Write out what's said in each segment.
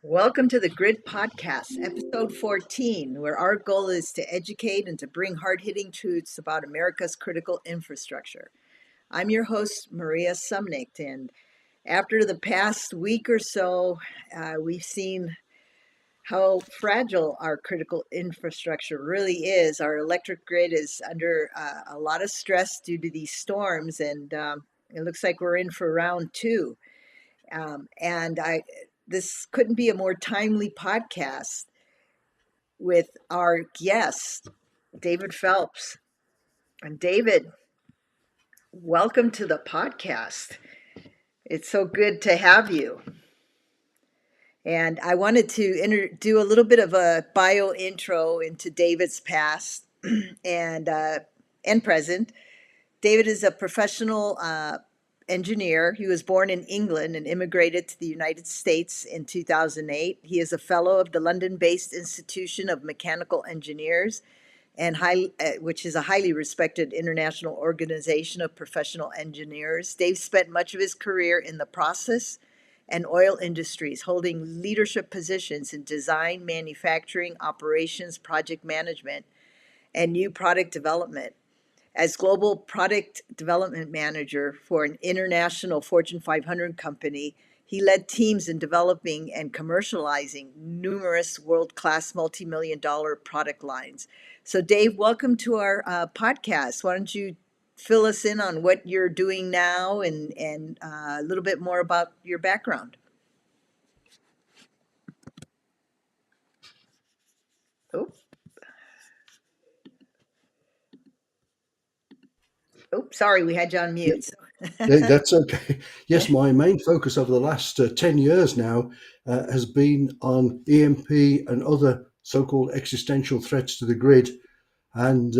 Welcome to the Grid Podcast, episode 14, where our goal is to educate and to bring hard hitting truths about America's critical infrastructure. I'm your host, Maria Sumnick, and after the past week or so, we've seen how fragile our critical infrastructure really is. Our electric grid is under a lot of stress due to these storms, and it looks like we're in for round two. And this couldn't be a more timely podcast with our guest, David Phelps. And David, welcome to the podcast. It's so good to have you. And I wanted to do a little bit of a bio intro into David's past and present. David is a professional engineer. He was born in England and immigrated to the United States in 2008. He is a fellow of the London-based Institution of Mechanical Engineers, which is a highly respected international organization of professional engineers. Dave spent much of his career in the process and oil industries, holding leadership positions in design, manufacturing, operations, project management, and new product development. As global product development manager for an international Fortune 500 company, he led teams in developing and commercializing numerous world-class multi-million-dollar product lines. So Dave, welcome to our podcast. Why don't you fill us in on what you're doing now and a little bit more about your background? Oh, sorry, we had you on Yeah, mute. that's okay. Yes, my main focus over the last 10 years now has been on EMP and other so-called existential threats to the grid. And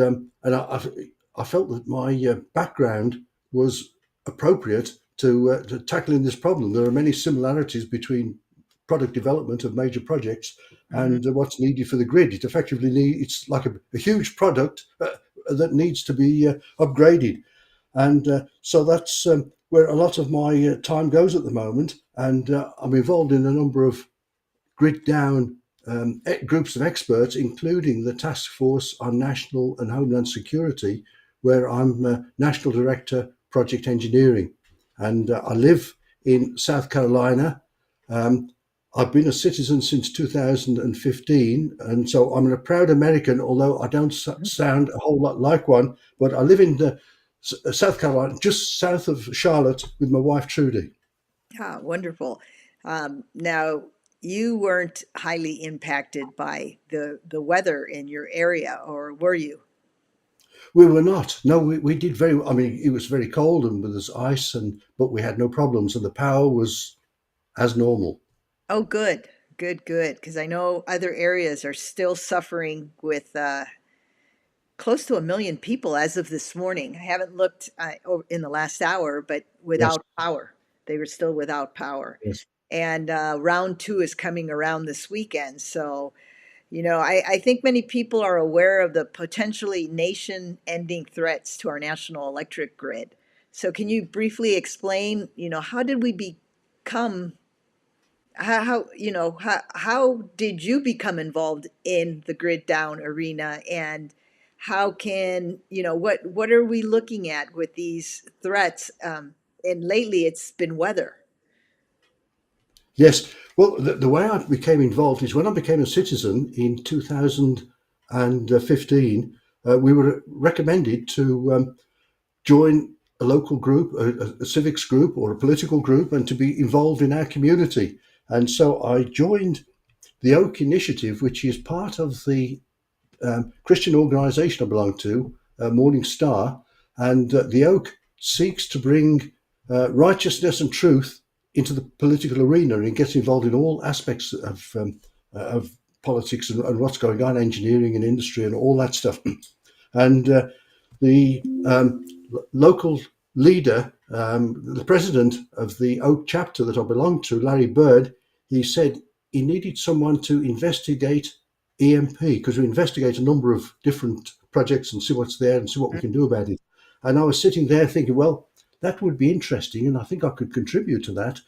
I felt that my background was appropriate to tackling this problem. There are many similarities between product development of major projects Mhm. and what's needed for the grid. It's like a huge product that needs to be upgraded. And so that's where a lot of my time goes at the moment. And I'm involved in a number of grid down groups of experts, including the Task Force on National and Homeland Security, where I'm National Director, Project Engineering. And I live in South Carolina. Um, I've been a citizen since 2015, and so I'm a proud American, although I don't sound a whole lot like one. But I live in South Carolina, just south of Charlotte, with my wife Trudy. Ah, wonderful. Now, you weren't highly impacted by the weather in your area, or were you? We were not. No, we did very well. I mean, it was very cold and there was ice, but we had no problems, and the power was as normal. Oh, good, good, good. Because I know other areas are still suffering with close to 1 million people as of this morning. I haven't looked in the last hour, but Yes, without power. They were still without power. yes. And round two is coming around this weekend. So, I think many people are aware of the potentially nation ending threats to our national electric grid. So, can you briefly explain, how did we become, how did you become involved in the grid down arena? And how can, what are we looking at with these threats? And lately it's been weather. Yes. Well, the way I became involved is when I became a citizen in 2015, we were recommended to join a local group, a civics group, or a political group, and to be involved in our community. And so I joined the Oak Initiative, which is part of the Christian organisation I belong to, Morning Star, and the Oak seeks to bring righteousness and truth into the political arena, and it gets involved in all aspects of politics and what's going on, engineering and industry and all that stuff. And the local leader, the president of the Oak chapter that I belong to, Larry Bird, he said he needed someone to investigate EMP, because we investigate a number of different projects and see what's there and see what we can do about it. And I was sitting there thinking, well, that would be interesting, and I think I could contribute to that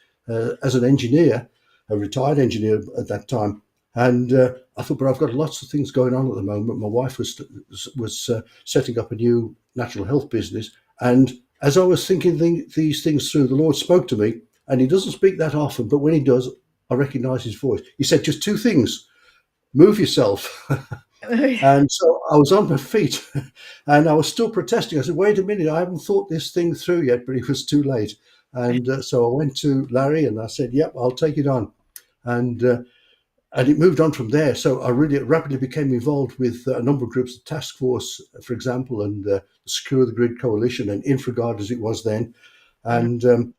as an engineer. a retired engineer at that time. And I thought, but I've got lots of things going on at the moment. My wife was setting up a new natural health business, and as I was thinking these things through, the Lord spoke to me, and He doesn't speak that often, but when He does, I recognise His voice. He said just two things: move yourself. And so I was on my feet and I was still protesting. I said, wait a minute, I haven't thought this thing through yet, but it was too late. And so I went to Larry and I said, yep, I'll take it on. And it moved on from there. So I really rapidly became involved with a number of groups, the Task Force, for example, and the Secure the Grid Coalition and InfraGard as it was then. And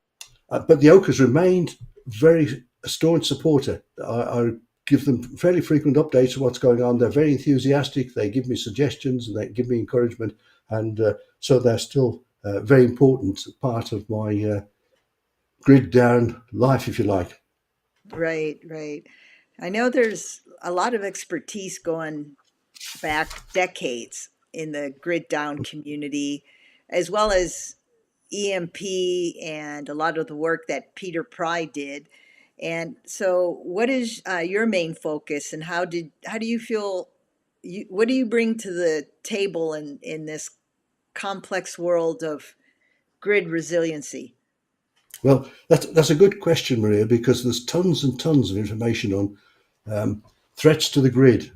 but the Oak has remained very a staunch supporter. I give them fairly frequent updates of what's going on. They're very enthusiastic. They give me suggestions and they give me encouragement. And so they're still a very important part of my grid down life, if you like. Right, right. I know there's a lot of expertise going back decades in the grid down community, as well as EMP and a lot of the work that Peter Pry did. And so, what is your main focus, and how do you feel? What do you bring to the table in this complex world of grid resiliency? Well, that's a good question, Maria, because there's tons and tons of information on threats to the grid.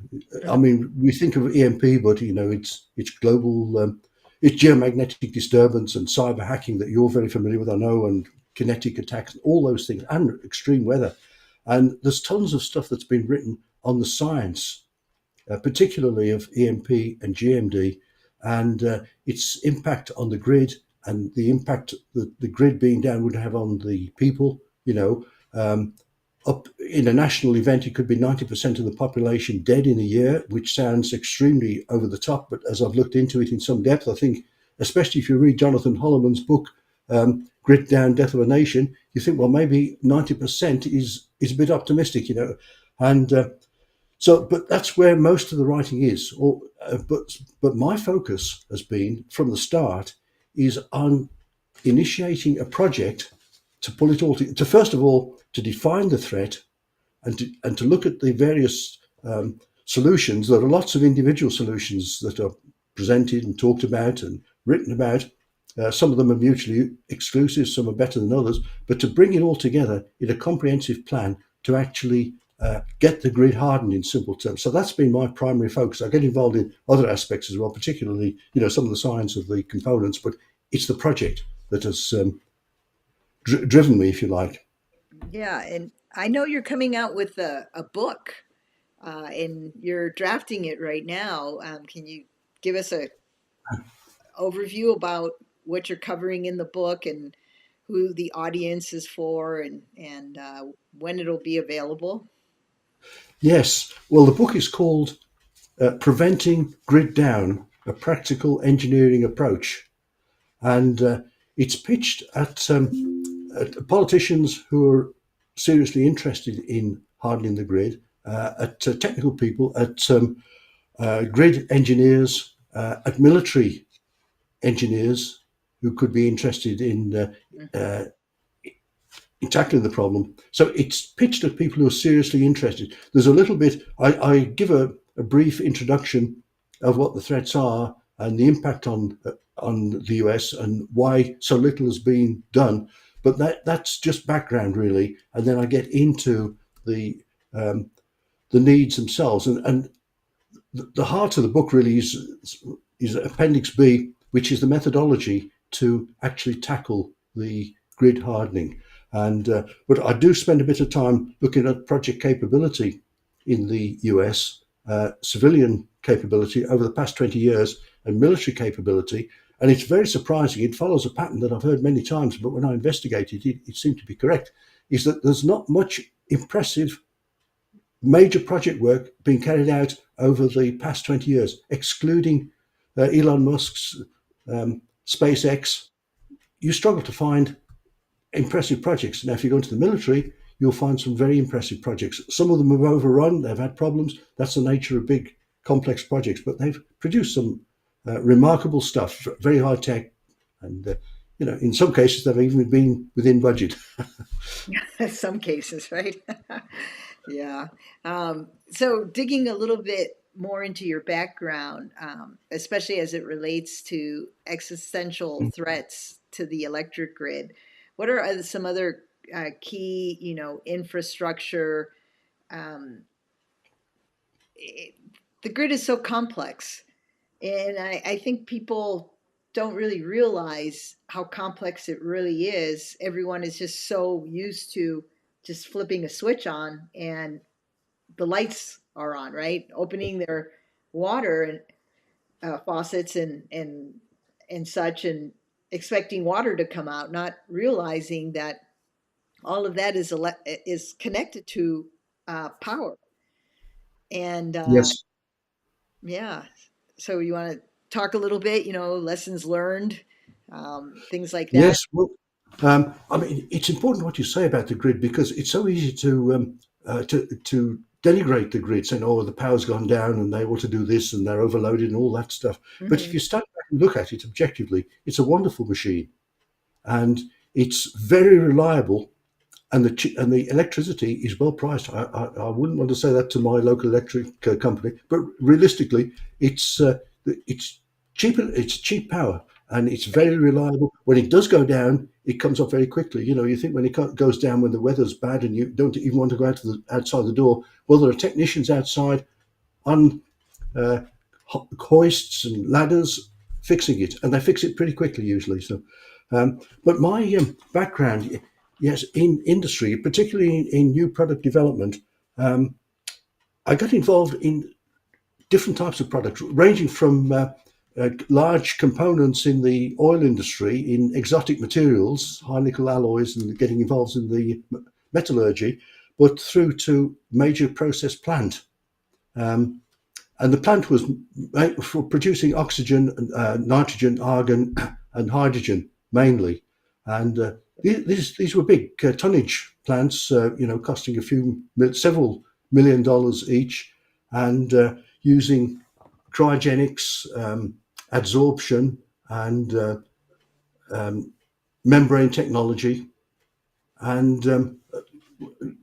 I mean, we think of EMP, but it's global, it's geomagnetic disturbance and cyber hacking that you're very familiar with, I know, and kinetic attacks, all those things, and extreme weather. And there's tons of stuff that's been written on the science, particularly of EMP and GMD, and its impact on the grid and the impact that the grid being down would have on the people. Up in a national event, it could be 90% of the population dead in a year, which sounds extremely over the top. But as I've looked into it in some depth, I think, especially if you read Jonathan Holloman's book, Grid Down, Death of a Nation, you think, well, maybe 90% is a bit optimistic, and but that's where most of the writing is. But my focus has been from the start is on initiating a project to pull it all to first of all to define the threat and to look at the various solutions. There are lots of individual solutions that are presented and talked about and written about. Some of them are mutually exclusive, some are better than others, but to bring it all together in a comprehensive plan to actually get the grid hardened in simple terms. So that's been my primary focus. I get involved in other aspects as well, particularly some of the science of the components, but it's the project that has driven me, if you like. Yeah, and I know you're coming out with a book, and you're drafting it right now. Can you give us a overview about what you're covering in the book and who the audience is for, and when it'll be available? Yes. Well, the book is called Preventing Grid Down, a Practical Engineering Approach. And it's pitched at politicians who are seriously interested in hardening the grid, at technical people, at grid engineers, at military engineers who could be interested in tackling the problem. So it's pitched at people who are seriously interested. There's a little bit, I give a brief introduction of what the threats are and the impact on the US and why so little has been done. But that's just background, really. And then I get into the needs themselves. And the heart of the book really is Appendix B, which is the methodology to actually tackle the grid hardening. And but I do spend a bit of time looking at project capability in the US, civilian capability over the past 20 years, and military capability. And it's very surprising. It follows a pattern that I've heard many times, but when I investigated it, it seemed to be correct, is that there's not much impressive major project work being carried out over the past 20 years, excluding Elon Musk's SpaceX. You struggle to find impressive projects. Now, if you go into the military, you'll find some very impressive projects. Some of them have overrun, they've had problems. That's the nature of big, complex projects, but they've produced some remarkable stuff, very high tech, and in some cases they've even been within budget. Some cases, right? Yeah. So digging a little bit more into your background, especially as it relates to existential threats to the electric grid, what are some other key, infrastructure? Um, it, the grid is so complex, and I think people don't really realize how complex it really is. Everyone is just so used to just flipping a switch on and the lights are on, right? Opening their water and faucets and such, and expecting water to come out, not realizing that all of that is connected to power. And Yes. yeah, so you want to talk a little bit, lessons learned, things like that. Yes. Well, I mean, it's important what you say about the grid because it's so easy to denigrate the grid, saying, "Oh, the power's gone down and they ought to do this and they're overloaded and all that stuff." But if Hmm. you step back and look at it objectively, it's a wonderful machine and it's very reliable, and the electricity is well priced. I wouldn't want to say that to my local electric company, but realistically, it's uh, it's cheap. It's cheap power, and it's Right. very reliable. When it does go down, it comes up very quickly. You think when it goes down when the weather's bad and you don't even want to go outside the door. Well, there are technicians outside on uh, hoists and ladders fixing it, and they fix it pretty quickly usually. So, but my background, yes, in industry, particularly in new product development, um, I got involved in different types of products, ranging from large components in the oil industry, in exotic materials, high nickel alloys, and getting involved in the metallurgy, but through to major process plant. Um, and the plant was made for producing oxygen, nitrogen, argon, and hydrogen mainly. And these were big tonnage plants, costing several $1 million each, and using cryogenics, adsorption, and um, membrane technology. And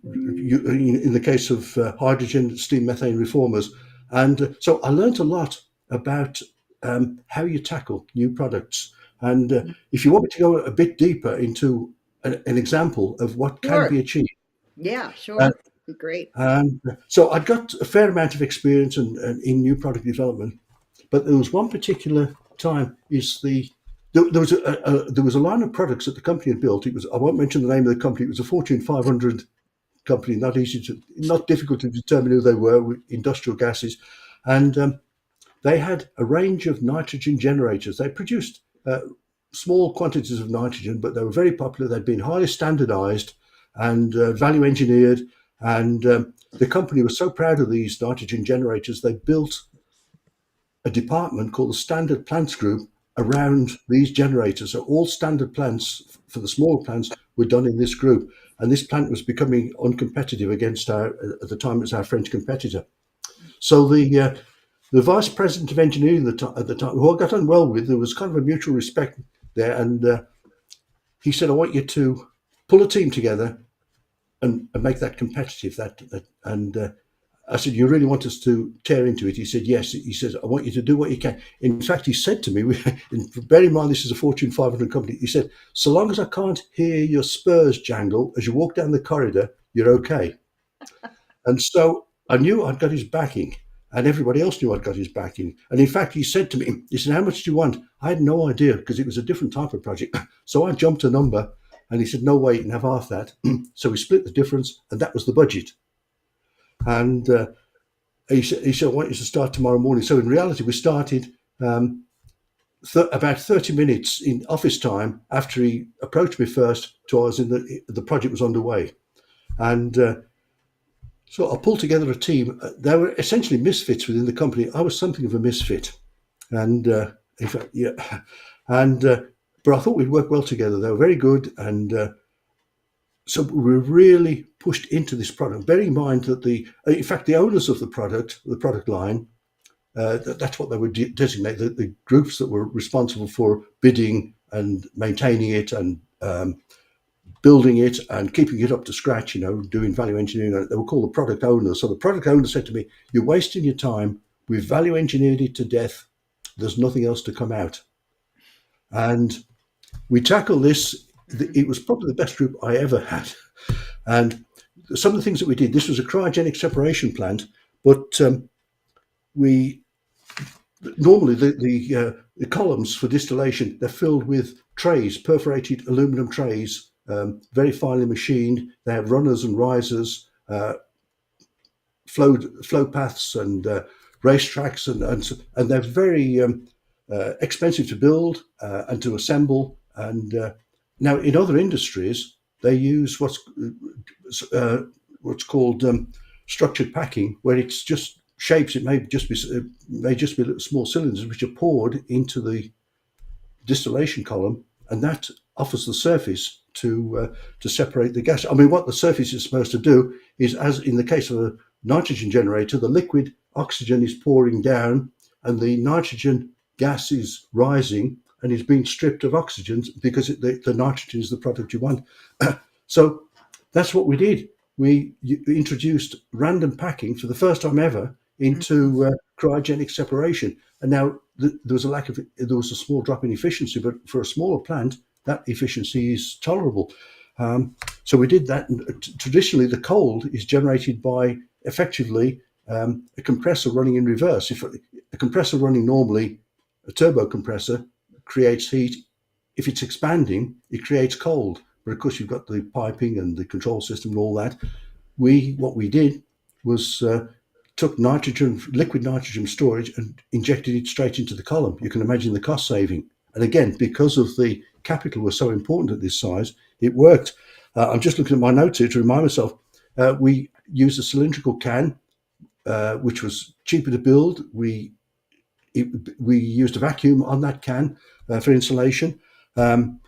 in the case of hydrogen, steam methane reformers. And so I learned a lot about how you tackle new products. And if you want me to go a bit deeper into an example of what can Sure. be achieved, Yeah, uh, sure. Be great. and so I'd got a fair amount of experience in new product development, but there was one particular time there was a line of products that the company had built. It was, I won't mention the name of the company. It was a Fortune 500 company, not difficult to determine who they were, with industrial gases, and they had a range of nitrogen generators. They produced small quantities of nitrogen, but they were very popular. They'd been highly standardized and value engineered, and the company was so proud of these nitrogen generators, they built a department called the Standard Plants Group around these generators. So all standard plants for the smaller plants were done in this group. And this plant was becoming uncompetitive against at the time, it was our French competitor. So the vice president of engineering at the time, who I got on well with, there was kind of a mutual respect there. And he said, I want you to pull a team together and make that competitive. And I said, you really want us to tear into it? He said, yes. He says, I want you to do what you can. In fact, he said to me, bear in mind, this is a Fortune 500 company. He said, so long as I can't hear your spurs jangle as you walk down the corridor, you're okay. And so I knew I'd got his backing, and everybody else knew I'd got his backing. And in fact, he said to me, he said, how much do you want? I had no idea because it was a different type of project. So I jumped a number, and he said, no way, you can have half that. So we split the difference, and that was the budget. And he said, I want you to start tomorrow morning. So in reality, we started about 30 minutes in office time after he approached me first to us, the project was underway. And so I pulled together a team. They were essentially misfits within the company. I was something of a misfit. And in fact, yeah. And but I thought we'd work well together. They were very good. And so we really pushed into this product, bearing in mind that in fact, the owners of the product line, that's what they would designate, the groups that were responsible for bidding and maintaining it and building it and keeping it up to scratch, doing value engineering. They were called the product owners. So the product owner said to me, "You're wasting your time. We've value engineered it to death. There's nothing else to come out." And we tackled this. Mhm. It was probably the best group I ever had. And some of the things that we did, this was a cryogenic separation plant, but we normally the columns for distillation, they're filled with trays, perforated aluminum trays, very finely machined. They have runners and risers, flow paths and racetracks, and they're very expensive to build and to assemble. And now in other industries, they use what's called structured packing, where it's just shapes. It may just be little small cylinders which are poured into the distillation column, and that offers the surface to separate the gas. I mean, what the surface is supposed to do is, as in the case of a nitrogen generator, the liquid oxygen is pouring down, and the nitrogen gas is rising and is being stripped of oxygen because the nitrogen is the product you want. So that's what we did. We introduced random packing for the first time ever Mhm. into cryogenic separation. And now there was a small drop in efficiency, but for a smaller plant, that efficiency is tolerable. So we did that. And traditionally, the cold is generated by effectively a compressor running in reverse. If a compressor running normally, a turbo compressor creates heat. If it's expanding, it creates cold. But of course, you've got the piping and the control system and all that. What we did was took liquid nitrogen storage, and injected it straight into the column. You can imagine the cost saving. And again, because of the capital was so important at this size, it worked. I'm just looking at my notes here to remind myself. We used a cylindrical can, which was cheaper to build. We used a vacuum on that can for insulation. Um,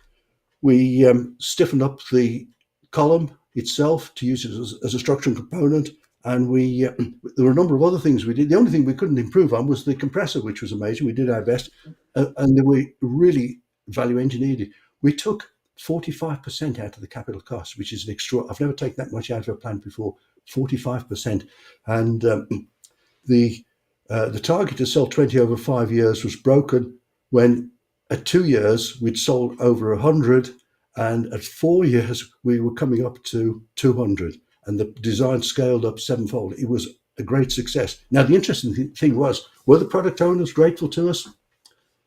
we stiffened up the column itself to use it as a structural component, and there were a number of other things we did. The only thing we couldn't improve on was the compressor, which was amazing. We did our best, and we really value engineered it. We took 45% out of the capital cost, which is an extra. I've never taken that much out of a plant before. 45%, and the target to sell 20 over 5 years was broken when at 2 years we'd sold over 100, and at 4 years we were coming up to 200, and the design scaled up sevenfold. It was a great success. Now, the interesting thing was, were the product owners grateful to us?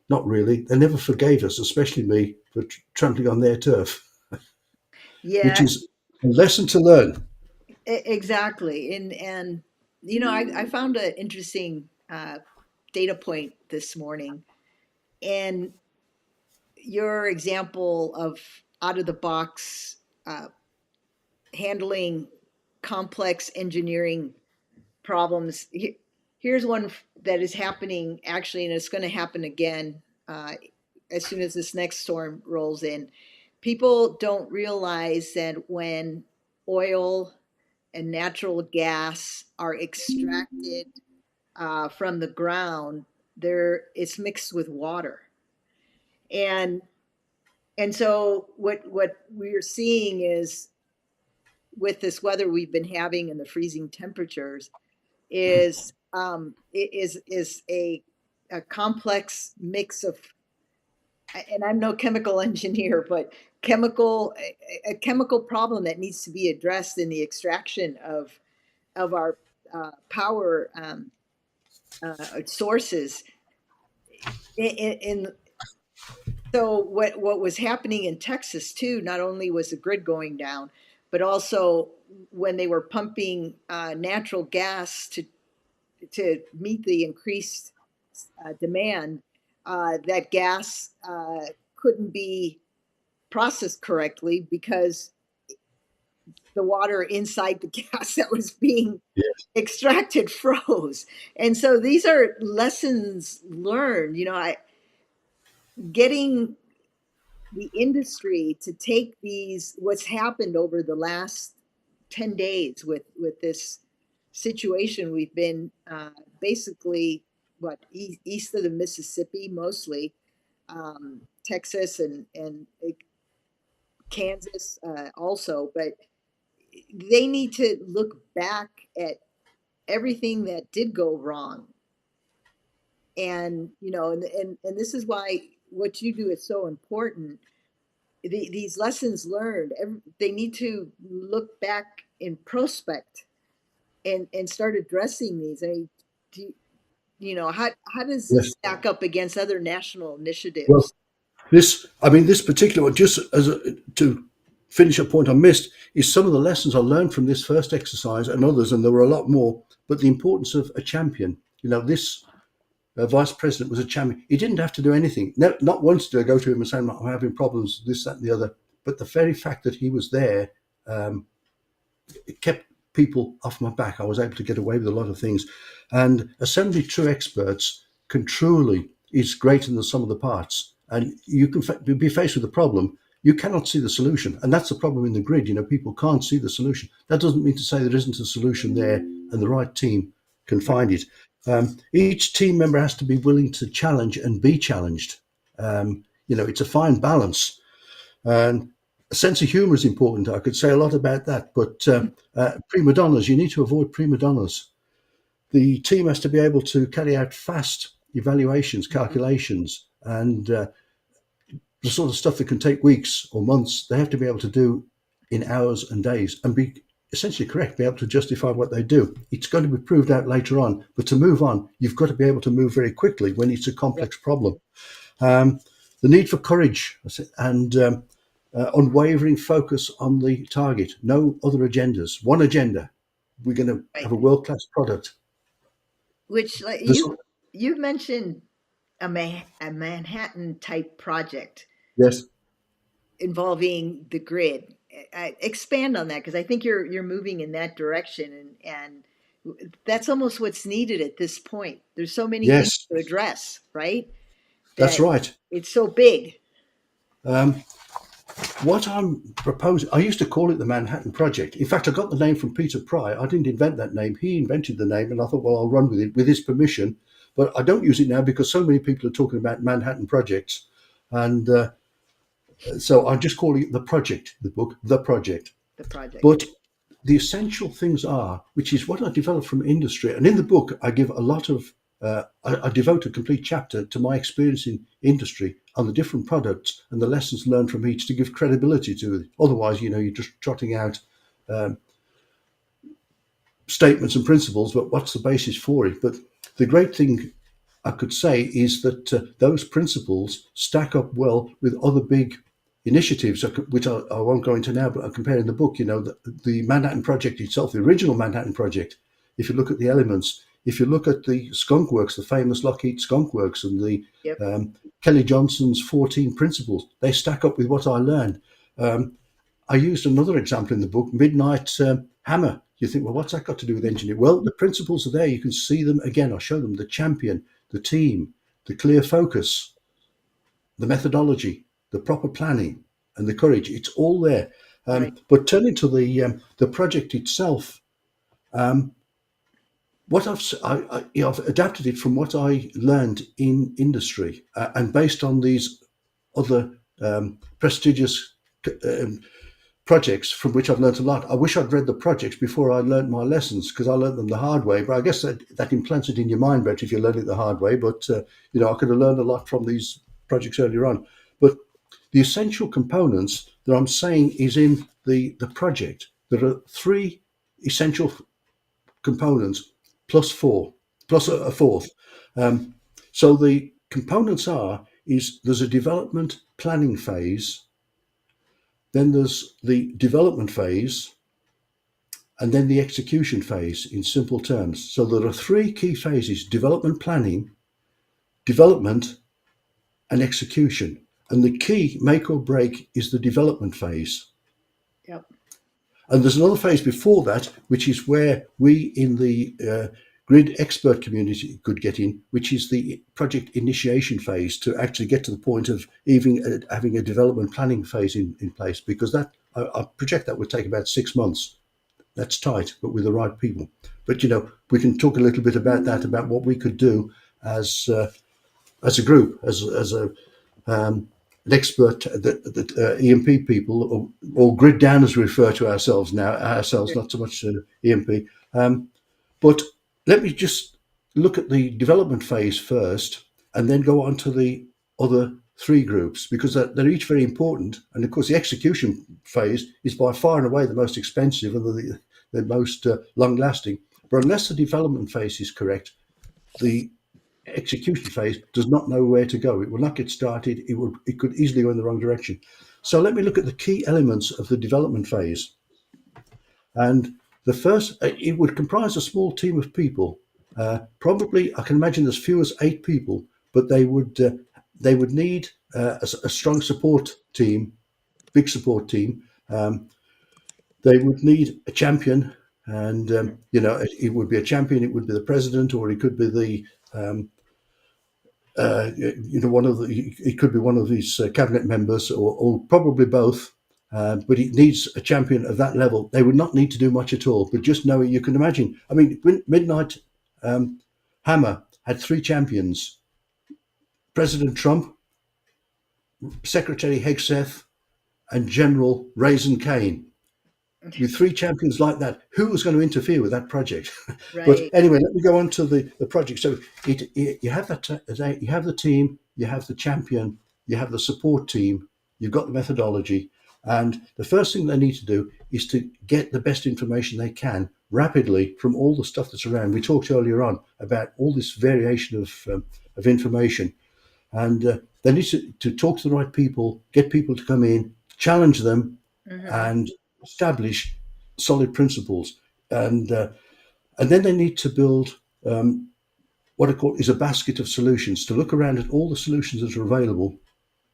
Not really. They never forgave us, especially me, for trampling on their turf, which Yeah, is a lesson to learn. exactly. And I found an interesting data point this morning, and your example of out of the box uh, handling complex engineering problems. Here's one that is happening actually, and it's going to happen again as soon as this next storm rolls in. People don't realize that when oil and natural gas are extracted from the ground, there it's mixed with water, and so what we're seeing is with this weather we've been having and the freezing temperatures is a complex mix of, and I'm no chemical engineer, but a chemical problem that needs to be addressed in the extraction of our power sources. In So what was happening in Texas too? Not only was the grid going down, but also when they were pumping natural gas to meet the increased demand, that gas couldn't be processed correctly because the water inside the gas that was being extracted froze. And so these are lessons learned. Getting the industry to take these what's happened over the last 10 days with this situation we've been basically east of the Mississippi mostly, Texas and Kansas also, but they need to look back at everything that did go wrong. And, and this is why what you do is so important. These lessons learned, they need to look back in prospect and start addressing these. I mean, do, how does this Yes. stack up against other national Well, initiatives? this particular one, just to finish a point I missed, is some of the lessons I learned from this first exercise and others, and there were a lot more. But the importance of a champion. This vice president was a champion. He didn't have to do anything. No, not once did I go to him and say, "I'm having problems, this, that, and the other." But the very fact that he was there, um, it kept people off my back. I was able to get away with a lot of things. And assembly true experts can truly is greater than the sum of the parts. And you can be faced with a problem. You cannot see the solution. And that's the problem in the grid. People can't see the solution. That doesn't mean to say there isn't a solution there and the right team can Right. find it. Each team member has to be willing to challenge and be challenged. It's a fine balance. And a sense of humor is important. I could say a lot about that, but prima donnas, you need to avoid prima donnas. The team has to be able to carry out fast evaluations, Mhm. calculations, and the sort of stuff that can take weeks or months, they have to be able to do in hours and days and be essentially correct, be able to justify what they do. It's going to be proved out later on, but to move on, you've got to be able to move very quickly when it's a Yep. complex problem. Um, the need for courage and unwavering focus on the target, no other agendas, one agenda. We're going to have Right. a world class product. Which, like This, you mentioned a Manhattan type project yes, involving the grid. Expand on that, because I think you're moving in that direction, and that's almost what's needed at this point. There's so many things yes, to address, right? that's That right. it's so big. Um, what I'm proposing, I used to call it the Manhattan Project. In fact, I got the name from Peter Pry. I didn't invent that name. He invented the name, and I thought, well, I'll run with it with his permission. But I don't use it now because so many people are talking about Manhattan projects. And so I just call it the project, the book, the project. The project. But the essential things are, which is what I developed from industry. And in the book, I give a lot of, I devote a complete chapter to my experience in industry on the different products and the lessons learned from each to give credibility to it. Otherwise, you're just trotting out statements and principles, but what's the basis for it? But the great thing I could say is that those principles stack up well with other big initiatives, which I won't go into now, but I compare in the book. The Manhattan Project itself, the original Manhattan Project. If you look at the elements, if you look at the skunk works, the famous Lockheed skunk works, and the Yep. Kelly Johnson's 14 principles, they stack up with what I learned. I used another example in the book, Midnight Hammer. You think, well, what's that got to do with engineering? Well, the principles are there. You can see them again. I show them the champion, the team, the clear focus, the methodology, the proper planning, and the courage. It's all there. Right. But turning to the project itself, what I've adapted it from what I learned in industry and based on these other prestigious um, projects from which I've learned a lot. I wish I'd read the projects before I learned my lessons because I learned them the hard way. But I guess that implants it in your mind better if you learn it the hard way. But I could have learned a lot from these projects earlier on. But the essential components that I'm saying is in the project. There are three essential components plus four, plus a fourth. Um, so the components is there's a development planning phase, then there's the development phase, and then the execution phase in simple terms. So there are three key phases: development planning, development, and execution. And the key make or break is the development phase. Yep. And there's another phase before that, which is where we in the grid expert community could get in, which is the project initiation phase to actually get to the point of even having a development planning phase in place, because that I project that would take about 6 months. That's tight, but with the right people. But we can talk a little bit about that, about what we could do as a group, as a an expert that EMP people, or grid down as we refer to ourselves now, ourselves, not so much EMP. But let me just look at the development phase first and then go on to the other three groups, because they're each very important. And of course, the execution phase is by far and away the most expensive and the most long lasting. But unless the development phase is correct, the execution phase does not know where to go. It will not get started. It could easily go in the wrong direction. So let me look at the key elements of the development phase. And the first, it would comprise a small team of people. Probably, I can imagine as few as 8 people, but they would need a strong support team, big support team. They would need a champion, and it would be a champion. It would be the president, or it could be the it could be one of these cabinet members, or probably both. But it needs a champion of that level. They would not need to do much at all, but just knowing, you can imagine. I mean, Midnight Hammer had 3 champions: President Trump, Secretary Hegseth, and General Raisin Kane. With 3 champions like that, who was going to interfere with that project? But Right. anyway, let me go on to the project. So you have you have the team, you have the champion, you have the support team, you've got the methodology, and the first thing they need to do is to get the best information they can rapidly from all the stuff that's around. We talked earlier on about all this variation of information, and they need to talk to the right people, get people to come in, challenge them, Mm-hmm. and establish solid principles, and then they need to build what I call is a basket of solutions, to look around at all the solutions that are available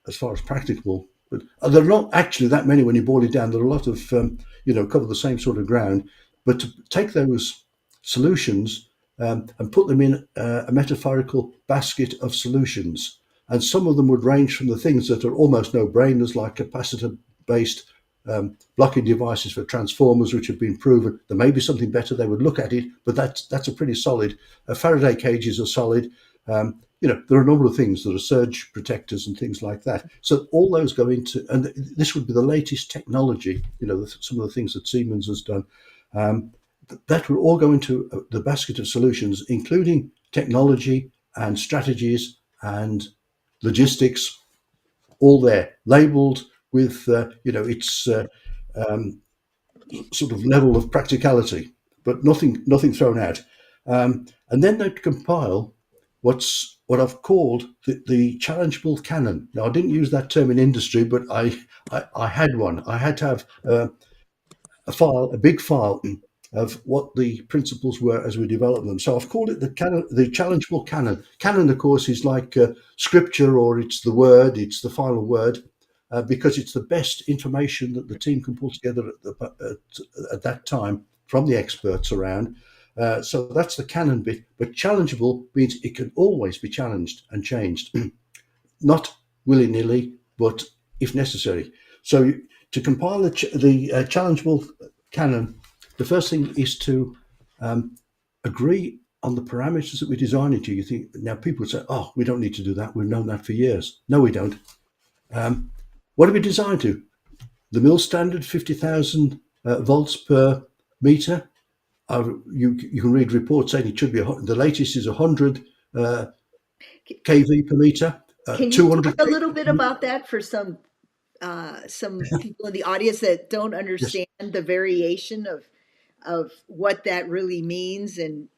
as far as practicable. But there are not actually that many when you boil it down. There are a lot of cover the same sort of ground, but to take those solutions and put them in a metaphorical basket of solutions. And some of them would range from the things that are almost no-brainers, like capacitor-based blocking devices for transformers, which have been proven. There may be something better. They would look at it, but that's a pretty solid. Faraday cages are solid. There are a number of things. There are surge protectors and things like that. So all those go into, and this would be the latest technology. Some of the things that Siemens has done. That will all go into the basket of solutions, including technology and strategies and logistics, all there, labelled with its sort of level of practicality, but nothing thrown out. And then they'd compile what I've called the challengeable canon. Now, I didn't use that term in industry, but I had one. I had to have a big file of what the principles were as we developed them. So I've called it the challengeable canon. Canon, of course, is like scripture, or it's the word, it's the final word, because it's the best information that the team can pull together at that time from the experts around. So that's the canon bit. But challengeable means it can always be challenged and changed, not willy-nilly, but if necessary. So to compile the challengeable canon, the first thing is to agree on the parameters that we're designing to. You think now people would say, "Oh, we don't need to do that. We've known that for years." No, we don't. What are we designed to? The mill standard, 50,000 volts per meter. You can read reports saying it should be the latest is 100 kV per meter. Can you 200. talk a little bit about that for some people in the audience that don't Yes, understand the variation of what that really means, and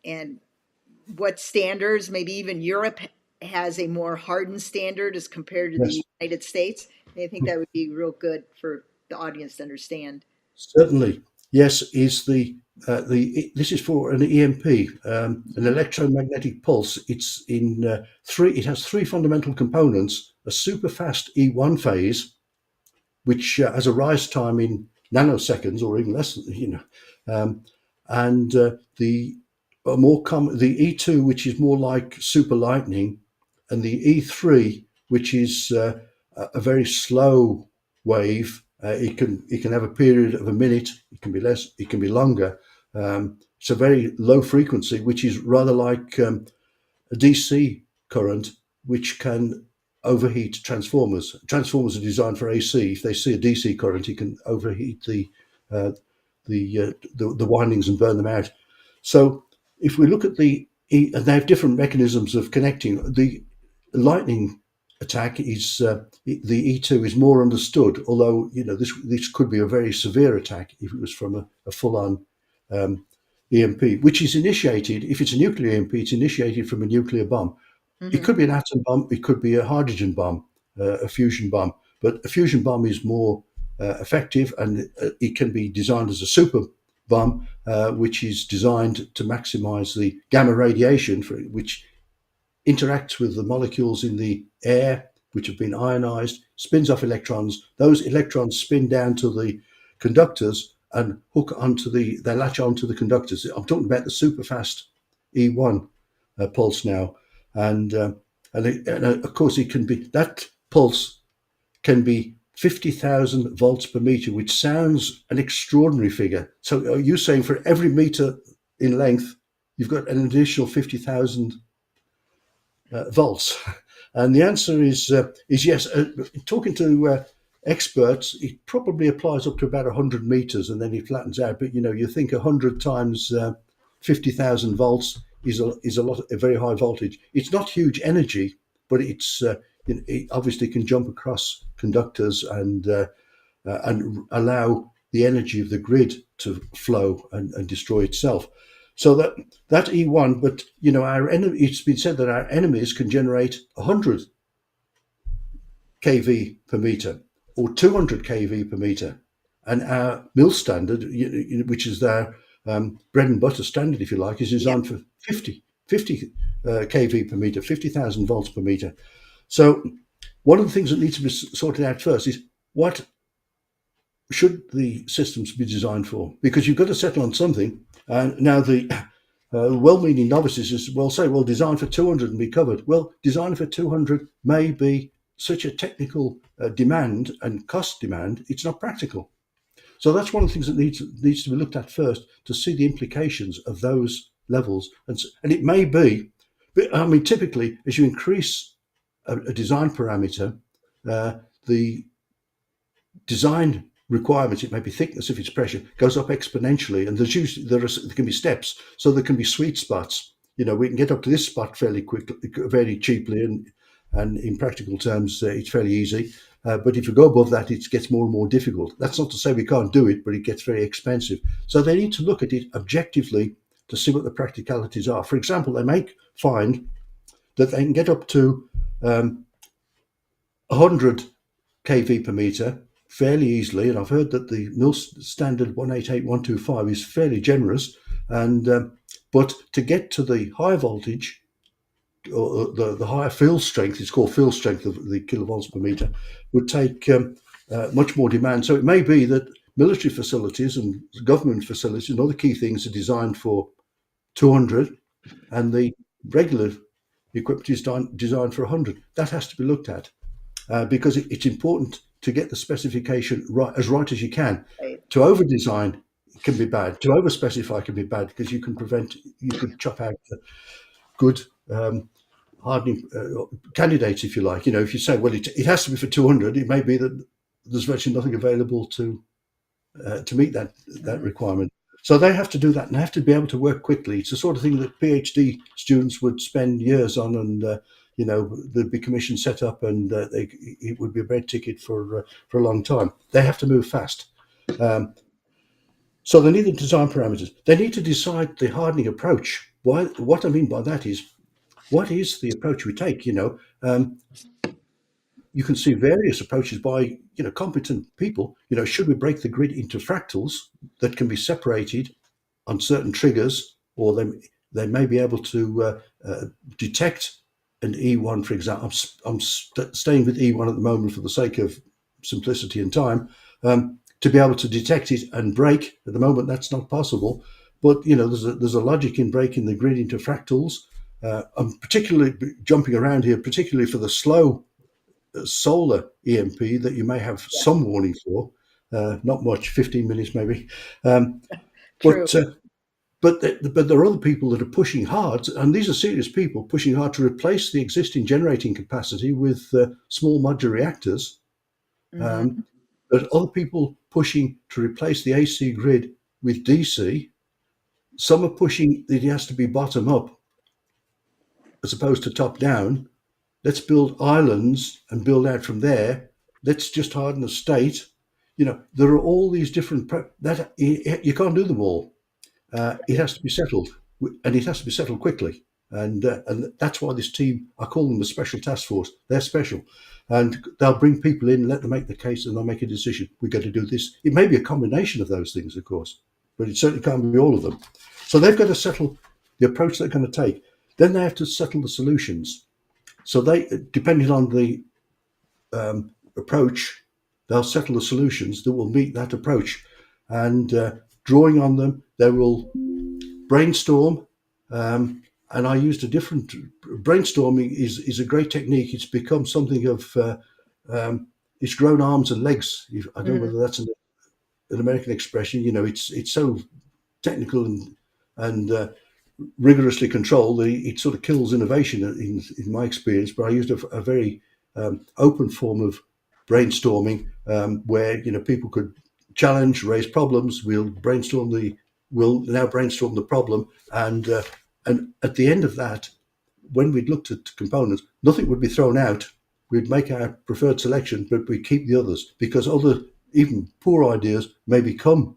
what standards, maybe even Europe has a more hardened standard as compared to yes. the United States. I think that would be real good for the audience to understand. Certainly, yes. Is this is for an EMP, an electromagnetic pulse. It's in three. It has 3 fundamental components: a super fast E1 phase, which has a rise time in nanoseconds or even less, and the more common, the E2, which is more like super lightning, and the E3, which is a very slow wave. It can have a period of a minute. It can be less. It can be longer. It's a very low frequency, which is rather like a DC current, which can overheat transformers. Transformers are designed for AC. If they see a DC current, it can overheat uh, the windings and burn them out. So if we look at and they have different mechanisms of connecting. The lightning attack is the E2 is more understood, although this could be a very severe attack if it was from a full-on EMP, which is initiated. If it's a nuclear EMP, it's initiated from a nuclear bomb. It Mm-hmm. could be an atom bomb, it could be a hydrogen bomb, a fusion bomb, but a fusion bomb is more effective, and it can be designed as a super bomb, which is designed to maximize the gamma radiation, which interacts with the molecules in the air, which have been ionized, spins off electrons. Those electrons spin down to the conductors and they latch onto the conductors. I'm talking about the super fast E1 pulse now. And of course, that pulse can be 50,000 volts per meter, which sounds an extraordinary figure. So are you saying for every meter in length, you've got an additional 50,000 volts? And the answer is yes. Talking to experts, it probably applies up to about 100 meters, and then it flattens out. But you think 100 times 50,000 volts is a very high voltage. It's not huge energy, but it obviously can jump across conductors and allow the energy of the grid to flow and destroy itself. So that E1, but it's been said that our enemies can generate 100 kV per meter or 200 kV per meter, and our mill standard, which is their bread and butter standard, if you like, is Yeah. designed for 50 kV per meter, 50,000 volts per meter. So one of the things that needs to be sorted out first is what should the systems be designed for? Because you've got to settle on something. And now the well-meaning novices will say, well, design for 200 and be covered. Well, design for 200 may be such a technical demand and cost demand, it's not practical. So that's one of the things that needs to be looked at first, to see the implications of those levels. And it may be, but I mean, typically, as you increase a design parameter, the design requirements, it may be thickness if it's pressure, goes up exponentially, and there can be steps, so there can be sweet spots. We can get up to this spot fairly quickly, very cheaply, and in practical terms, it's fairly easy. But if you go above that, it gets more and more difficult. That's not to say we can't do it, but it gets very expensive. So they need to look at it objectively to see what the practicalities are. For example, they may find that they can get up to 100 kV per meter fairly easily, and I've heard that the mill standard 188125 is fairly generous. And but to get to the high voltage, or the higher field strength, it's called field strength of the kilovolts per meter, would take much more demand. So it may be that military facilities and government facilities and other key things are designed for 200, and the regular equipment is designed for 100. That has to be looked at, because it's important to get the specification right as you can. Right. To over design can be bad. To over specify can be bad, because you could chop out good hardening candidates, if you like. If you say, well, it has to be for 200, it may be that there's virtually nothing available to meet that requirement. So they have to do that, and they have to be able to work quickly. It's the sort of thing that PhD students would spend years on, and there'd be commissions set up, and it would be a bread ticket for a long time. They have to move fast. So they need the design parameters. They need to decide the hardening approach. What I mean by that is, what is the approach we take? You can see various approaches by competent people. Should we break the grid into fractals that can be separated on certain triggers, or they may be able to detect an E1, for example. I'm staying with E1 at the moment for the sake of simplicity and time. To be able to detect it and break, at the moment that's not possible. But there's a logic in breaking the grid into fractals. I'm particularly jumping around here, particularly for the slow solar EMP that you may have some warning for, not much, 15 minutes maybe. True. But but there are other people that are pushing hard, and these are serious people pushing hard to replace the existing generating capacity with small modular reactors. Mm-hmm. But other people pushing to replace the AC grid with DC. Some are pushing that it has to be bottom up as opposed to top down. Let's build islands and build out from there. Let's just harden the state. There are all these different that you can't do them all. It has to be settled, and it has to be settled quickly. And that's why this team, I call them the special task force. They're special, and they'll bring people in, let them make the case, and they'll make a decision. We've got to do this. It may be a combination of those things, of course, but it certainly can't be all of them. So they've got to settle the approach they're going to take. Then they have to settle the solutions. So they, depending on the approach, they'll settle the solutions that will meet that approach, and drawing on them, they will brainstorm. And I used a different brainstorming is a great technique. It's become something of it's grown arms and legs. I don't know whether that's an American expression. It's so technical and rigorously controlled. It sort of kills innovation in my experience. But I used a very open form of brainstorming where people could challenge, raise problems. We'll now brainstorm the problem, and at the end of that, when we'd looked at components, nothing would be thrown out. We'd make our preferred selection, but we keep the others, because other, even poor ideas may become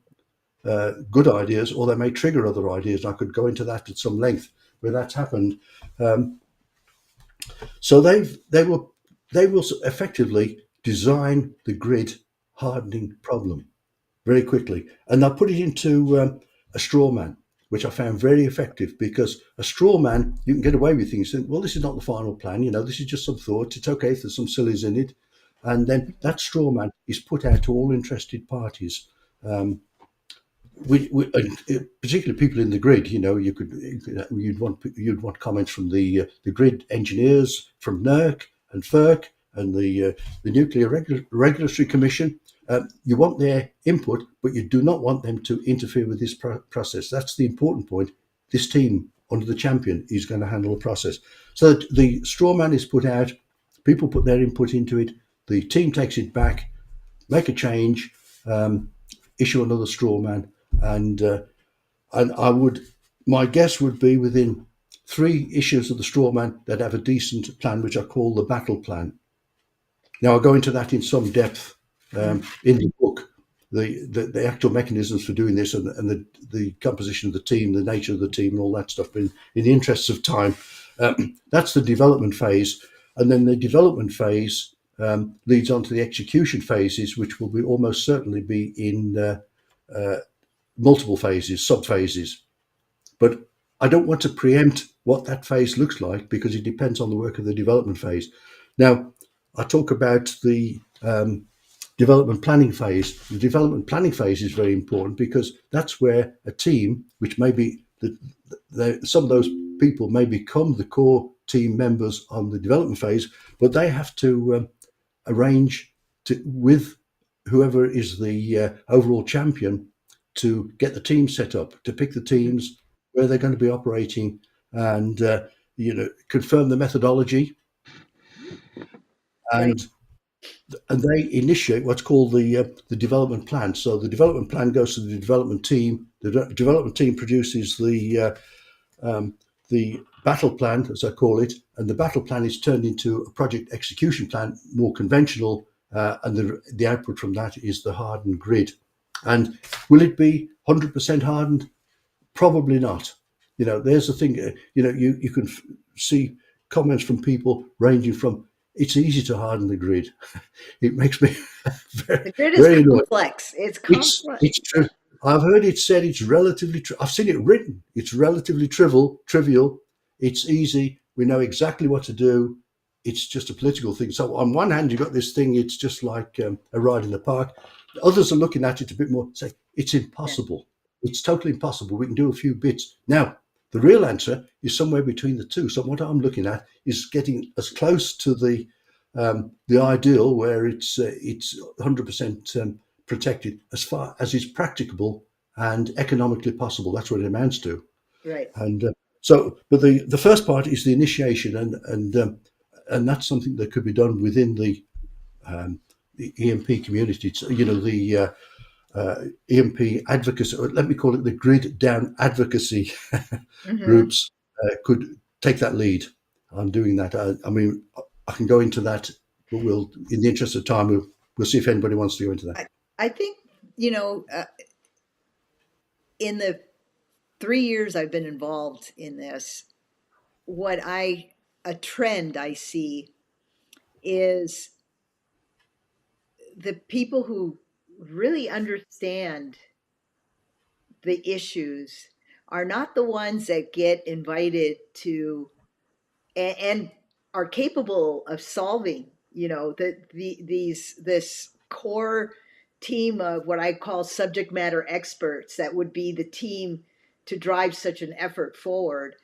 good ideas, or they may trigger other ideas. I could go into that at some length where that's happened. So they will effectively design the grid hardening problem very quickly, and they'll put it into a straw man, which I found very effective, because a straw man, you can get away with things. Well, this is not the final plan. This is just some thoughts. It's okay if there's some sillies in it, and then that straw man is put out to all interested parties. Particularly people in the grid. You'd want comments from the grid engineers, from NERC and FERC and the Nuclear Regulatory Commission. You want their input, but you do not want them to interfere with this process. That's the important point. This team under the champion is going to handle the process. So the straw man is put out, people put their input into it, the team takes it back, make a change, issue another straw man, and my guess would be within 3 issues of the straw man, they'd have a decent plan, which I call the battle plan. Now, I'll go into that in some depth in the book, the actual mechanisms for doing this, and the composition of the team, the nature of the team, and all that stuff. But in the interests of time, that's the development phase, and then the development phase leads on to the execution phases, which will be almost certainly be in multiple phases, sub-phases. But I don't want to preempt what that phase looks like, because it depends on the work of the development phase. Now, I talk about the development planning phase. The development planning phase is very important, because that's where a team, which may be some of those people may become the core team members on the development phase, but they have to arrange with whoever is the overall champion to get the team set up, to pick the teams, where they're going to be operating, and confirm the methodology, and they initiate what's called the development plan. So the development plan goes to the development team. The development team produces the battle plan, as I call it, and the battle plan is turned into a project execution plan, more conventional, and the output from that is the hardened grid. And will it be 100% hardened? Probably not. There's the thing. You can see comments from people ranging from, it's easy to harden the grid. It makes me the grid is very complex. It's complex. It's true. I've heard it said it's relatively. I've seen it written. It's relatively trivial. It's easy. We know exactly what to do. It's just a political thing. So on one hand, you've got this thing. It's just like a ride in the park. Others are looking at it a bit more, say it's impossible. Yeah. It's totally impossible. We can do a few bits. Now, the real answer is somewhere between the two. So what I'm looking at is getting as close to the ideal, where it's 100% protected as far as is practicable and economically possible. That's what it amounts to. Right. And but the first part is the initiation, and that's something that could be done within the EMP community. You know, the EMP advocacy, or let me call it the grid down advocacy Hmm. groups, could take that lead on doing that. I mean, I can go into that, but we'll, in the interest of time, we'll see if anybody wants to go into that. I think, you know, in the 3 years I've been involved in this, what I, a trend I see is the people who really understand the issues are not the ones that get invited to and are capable of solving, this core team of what I call subject matter experts that would be the team to drive such an effort forward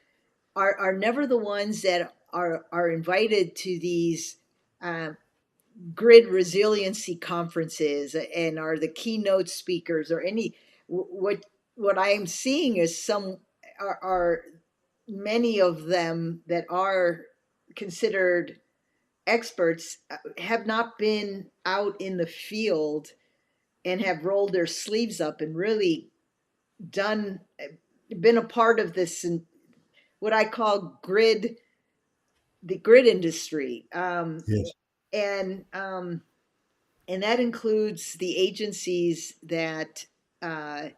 are never the ones that are invited to these um, grid resiliency conferences and are the keynote speakers or any what I'm seeing is some are many of them that are considered experts have not been out in the field and have rolled their sleeves up and really done been a part of this and what I call the grid industry, Yes. and um, and that includes the agencies that uh,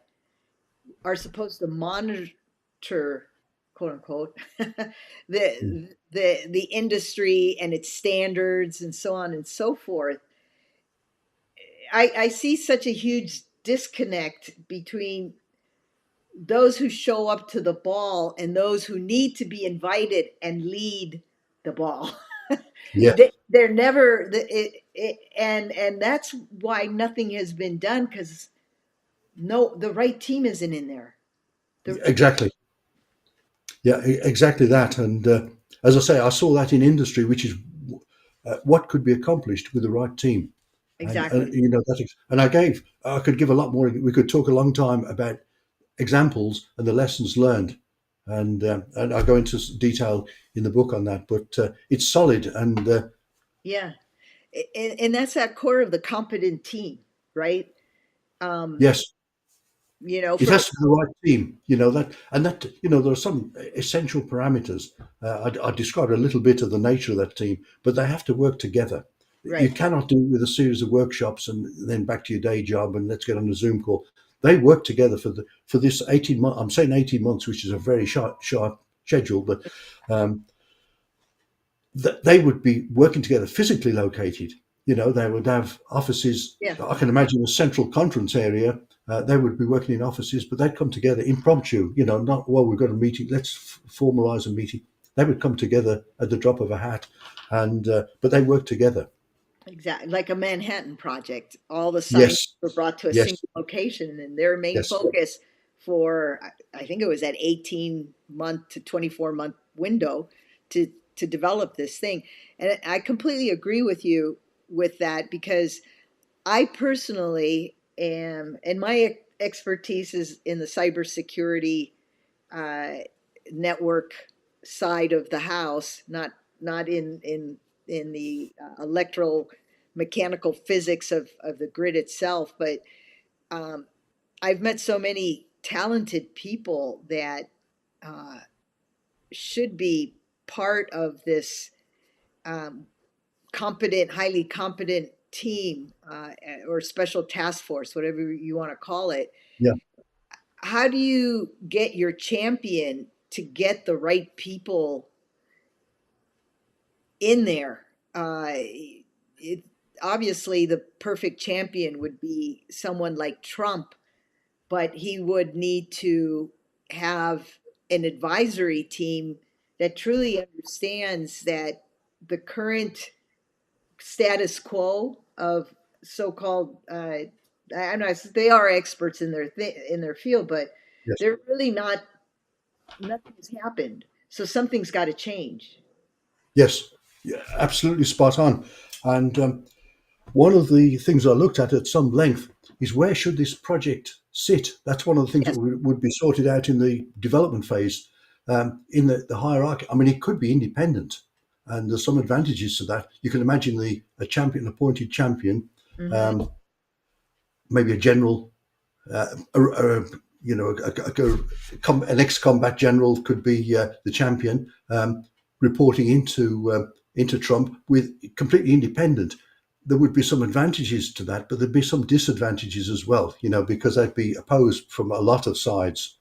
are supposed to monitor, quote unquote, Mm. the industry and its standards and so on and so forth. I see such a huge disconnect between those who show up to the ball and those who need to be invited and lead the ball. Yeah, They're never and that's why nothing has been done because no, the right team isn't in there. The exactly. Yeah, exactly that. And as I say, I saw that in industry, which is what could be accomplished with the right team. And exactly. you know and I could give a lot more. We could talk a long time about examples and the lessons learned, and I go into detail in the book on that. But it's solid, and Yeah, and that's that core of the competent team, right? Um, yes, it for has to be the right team. You know that, and that there are some essential parameters. I described a little bit of the nature of that team, but they have to work together. You right, cannot do it with a series of workshops and then back to your day job and let's get on a Zoom call. They work together for this 18 months. I'm saying 18 months, which is a very sharp schedule, but um, they would be working together physically located. You know, they would have offices. yeah, I can imagine a central conference area. They would be working in offices, but they'd come together impromptu. You know, not well. We've got a meeting. Let's formalize a meeting. They would come together at the drop of a hat, and but they work together. exactly. Like a Manhattan Project, all the scientists Yes, were brought to a yes, single location, and their main yes, focus for I think it was that 18-month to 24-month window to develop this thing. And I completely agree with you with that because I personally am, and my expertise is in the cybersecurity uh, network side of the house, not in the electromechanical physics of the grid itself. But um, I've met so many talented people that uh, should be part of this um, highly competent team or special task force, whatever you want to call it. yeah, How do you get your champion to get the right people in there? It, obviously, the perfect champion would be someone like Trump, but he would need to have an advisory team that truly understands that the current status quo of so-called I know they are experts in in their field, but yes, they're really not. Nothing's happened, so something's got to change. yes. Yeah, absolutely spot on. And one of the things I looked at some length is where should this project sit? That's one of the things that Yes. would be sorted out in the development phase, in the hierarchy. I mean, it could be independent, and there's some advantages to that. You can imagine a champion, appointed champion, Mm-hmm. um, maybe a general, you know, an ex-combat general could be the champion, reporting into Trump with completely independent. There would be some advantages to that, but there'd be some disadvantages as well, you know, because they'd be opposed from a lot of sides.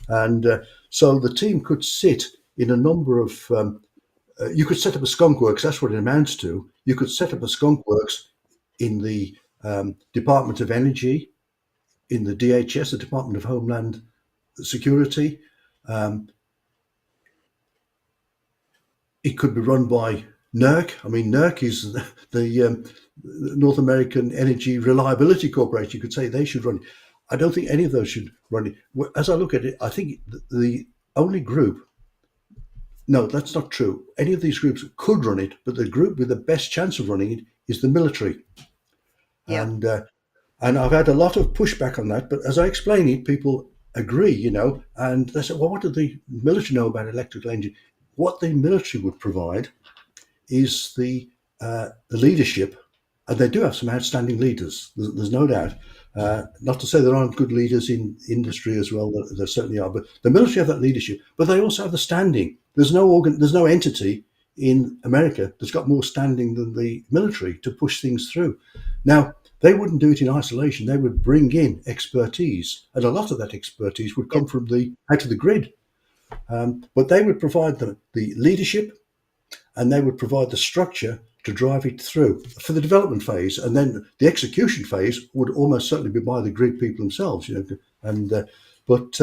And so the team could sit in a number of. You could set up a skunk works. That's what it amounts to. You could set up a skunk works in the Department of Energy, in the DHS, the Department of Homeland Security. Um, it could be run by NERC. I mean, NERC is the North American Energy Reliability Corporation. You could say they should run it. I don't think any of those should run it. As I look at it, I think the only group, no, that's not true. Any of these groups could run it, but the group with the best chance of running it is the military. Yeah. And and I've had a lot of pushback on that. But as I explain it, people agree, you know, and they say, well, what do the military know about electrical engine? What the military would provide is the leadership, and they do have some outstanding leaders. There's no doubt. Not to say there aren't good leaders in industry as well. There certainly are, but the military have that leadership. But they also have the standing. There's no entity in America that's got more standing than the military to push things through. Now, they wouldn't do it in isolation. They would bring in expertise, and a lot of that expertise would Yeah. come from the out of the grid. But they would provide the leadership, and they would provide the structure to drive it through for the development phase, and then the execution phase would almost certainly be by the grid people themselves, you know. And but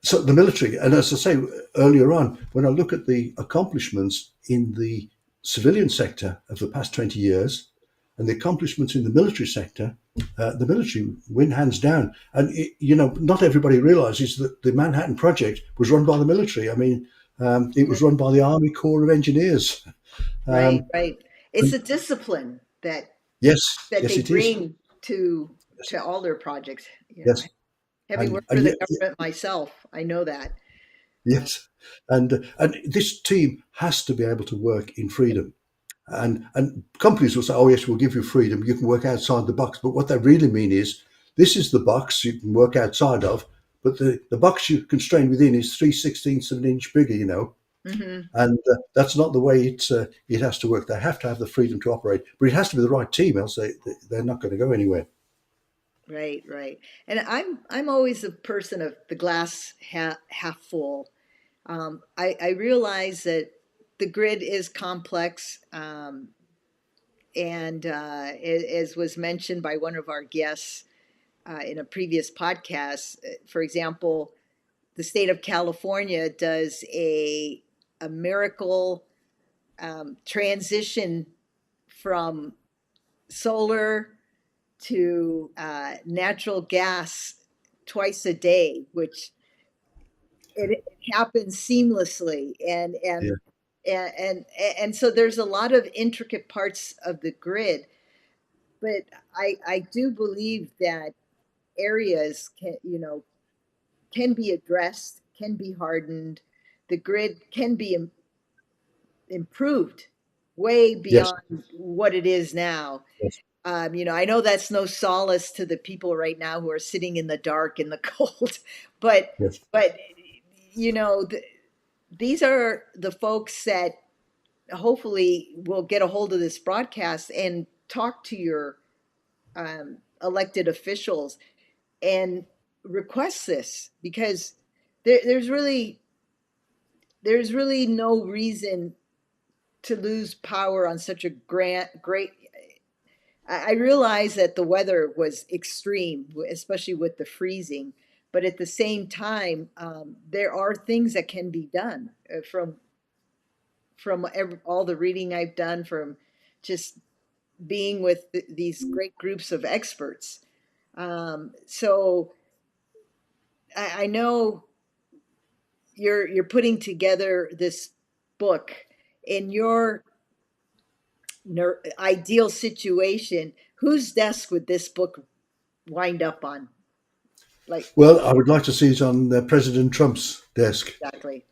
so the military, and as I say earlier on, when I look at the accomplishments in the civilian sector of the past 20 years and the accomplishments in the military sector, the military win hands down. And you know, not everybody realizes that the Manhattan Project was run by the military. I mean, it was run by the Army Corps of Engineers. Right, Um, right. It's a discipline yes, that yes, they it is. bring to Yes, all their projects. yes, Having worked for and the yet, government myself, I know that. yes, and this team has to be able to work in freedom. And companies will say, "Oh yes, we'll give you freedom. You can work outside the box." But what they really mean is, this is the box you can work outside of, but the box you're constrained within is 3/16 of an inch bigger. You know, Hmm. and that's not the way it has to work. They have to have the freedom to operate, but it has to be the right team, else they're not going to go anywhere. Right, right. And I'm always a person of the glass half full. I realize that the grid is complex, and as was mentioned by one of our guests in a previous podcast, for example, the state of California does a miracle transition from solar to natural gas twice a day, which it happens seamlessly, Yeah. and and and so there's a lot of intricate parts of the grid, but I do believe that areas can be addressed, can be hardened, the grid can be improved way Yes. beyond what it is now. Yes. I know that's no solace to the people right now who are sitting in the dark in the cold, but Yes. but you know, these are the folks that hopefully will get a hold of this broadcast and talk to your elected officials and request this, because there, there's really there's really no reason to lose power on such a great. I realize that the weather was extreme, especially with the freezing, but at the same time, there are things that can be done from all the reading I've done, from just being with these great groups of experts. So I know you're putting together this book in your ideal situation. Whose desk would this book wind up on? Like, Well, I would like to see it on President Trump's desk, exactly.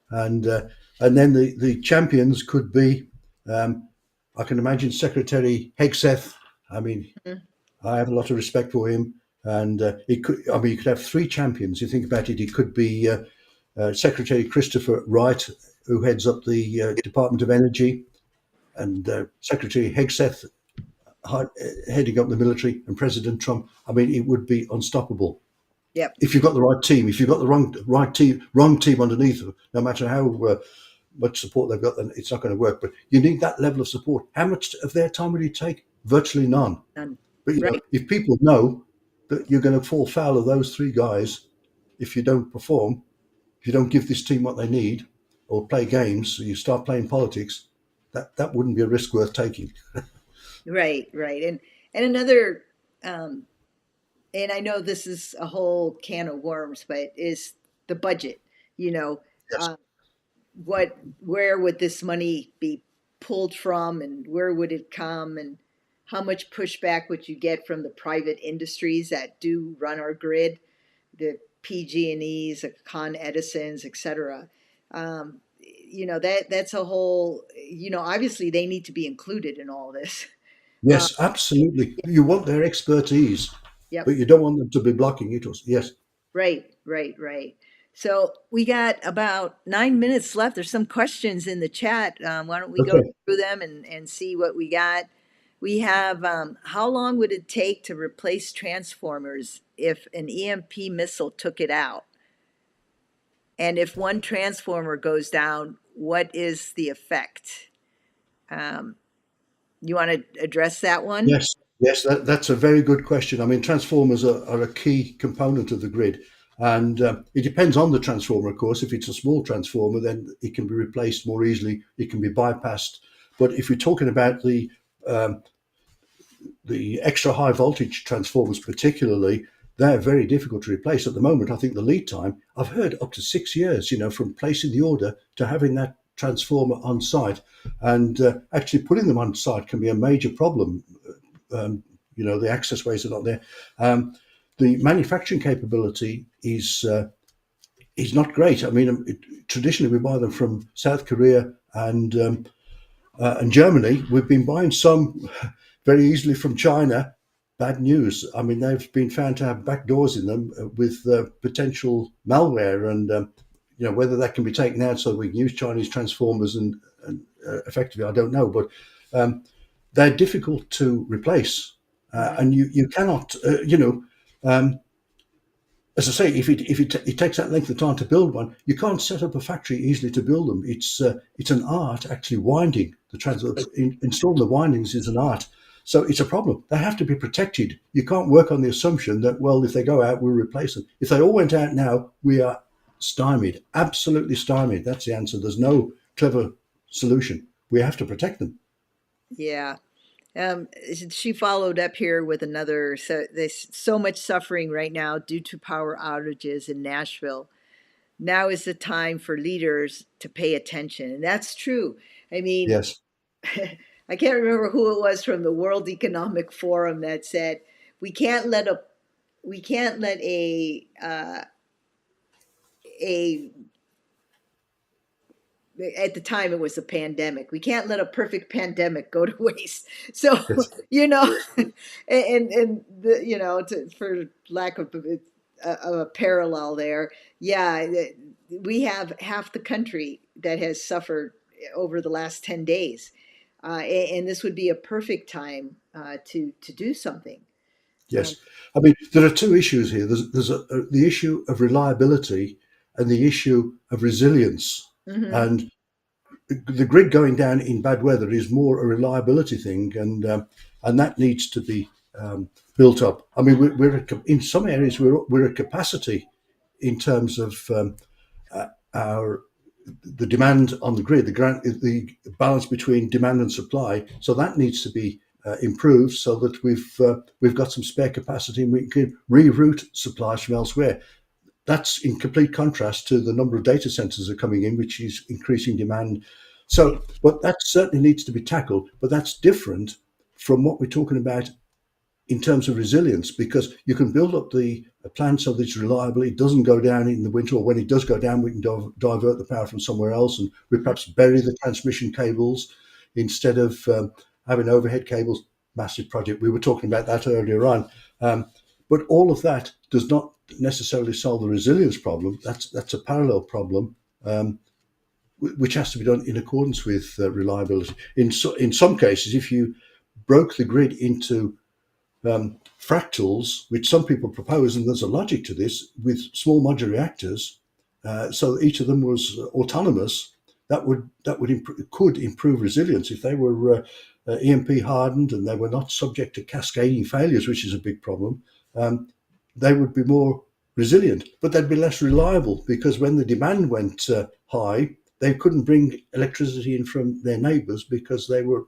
and uh, and then the champions could be, um, I can imagine Secretary Hegseth. I mean, Mhm. I have a lot of respect for him, and it could. I mean, you could have three champions. You think about it. It could be Secretary Christopher Wright, who heads up the Department of Energy, and Secretary Hegseth heading up the military, and President Trump. I mean, it would be unstoppable Yep. if you've got the right team. If you've got the wrong team underneath them, no matter how much support they've got, then it's not going to work. But you need that level of support. How much of their time will it take? Virtually none. None. But Right. if people know that you're going to fall foul of those three guys if you don't perform, if you don't give this team what they need, or play games, or you start playing politics, that wouldn't be a risk worth taking. Right. Right. And another, um, and I know this is a whole can of worms, but is the budget. You know, Yes. uh, where would this money be pulled from, and where would it come, and how much pushback would you get from the private industries that do run our grid, the PG&Es, the Con Edisons, etc. That's a whole. Obviously they need to be included in all this. Uh, Yes, absolutely. You want their expertise, yep. but you don't want them to be blocking it. Yes. Right, right, right. So we got about 9 minutes left. There's some questions in the chat. Why don't we go Okay. through them and see what we got? We have, how long would it take to replace transformers if an EMP missile took it out? And if one transformer goes down, what is the effect? Um, you want to address that one? Yes. Yes. That's a very good question. I mean, transformers are a key component of the grid, and it depends on the transformer. Of course, if it's a small transformer, then it can be replaced more easily. It can be bypassed. But if you're talking about um, the extra high voltage transformers, particularly, they're very difficult to replace at the moment. I think the lead time, I've heard up to 6 years, from placing the order to having that transformer on site. And actually putting them on site can be a major problem. The access ways are not there. The manufacturing capability is not great. I mean, traditionally we buy them from South Korea and Germany. We've been buying some very easily from China. Bad news. I mean, they've been found to have back doors in them with potential malware, and whether that can be taken out so we can use Chinese transformers and effectively, I don't know. But they're difficult to replace, Mhm. and you cannot, um, as I say, if it takes that length of time to build one, you can't set up a factory easily to build them. It's an art actually winding the installing the windings is an art. So it's a problem. They have to be protected. You can't work on the assumption that, well, if they go out, we'll replace them. If they all went out now, we are stymied, absolutely stymied. That's the answer. There's no clever solution. We have to protect them. Yeah. She followed up here with another. So there's so much suffering right now due to power outages in Nashville. Now is the time for leaders to pay attention, and that's true. I mean, Yes. I can't remember who it was from the World Economic Forum that said we can't let a we can't let a at the time it was a pandemic. We can't let a perfect pandemic go to waste. So Yes. you know, for lack of a parallel there, yeah, we have half the country that has suffered over the last 10 days, and this would be a perfect time to do something. Um, Yes. I mean, there are two issues here. There's the issue of reliability and the issue of resilience. mhm. And the grid going down in bad weather is more a reliability thing, and that needs to be built up. I mean, in some areas we're at capacity in terms of our the demand on the grid, the balance between demand and supply. So that needs to be improved so that we've got some spare capacity and we can reroute supplies from elsewhere. That's in complete contrast to the number of data centers that are coming in, which is increasing demand. Yeah. But that certainly needs to be tackled. But that's different from what we're talking about in terms of resilience, because you can build up the plant so that it's reliable, it doesn't go down in the winter, or when it does go down, we can divert the power from somewhere else, and we perhaps bury the transmission cables instead of having overhead cables. Massive project. We were talking about that earlier on. But all of that does not necessarily solve the resilience problem. That's a parallel problem, which has to be done in accordance with reliability. In some cases, if you broke the grid into fractals, which some people propose, and there's a logic to this, with small modular reactors, so each of them was autonomous, could improve resilience if they were EMP hardened and they were not subject to cascading failures, which is a big problem. They would be more resilient, but they'd be less reliable, because when the demand went high, they couldn't bring electricity in from their neighbours because they were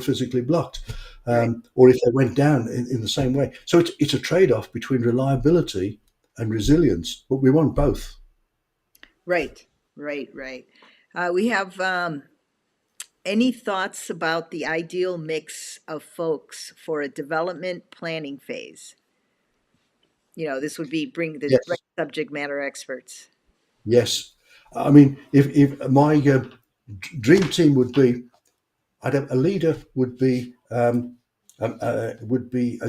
physically blocked, Right. or if they went down in the same way. So it's a trade-off between reliability and resilience, but we want both. Right. Right. Right. We have any thoughts about the ideal mix of folks for a development planning phase? This would be bring the right Yes, subject matter experts. yes. I mean, if my dream team would be, I'd have a leader would be a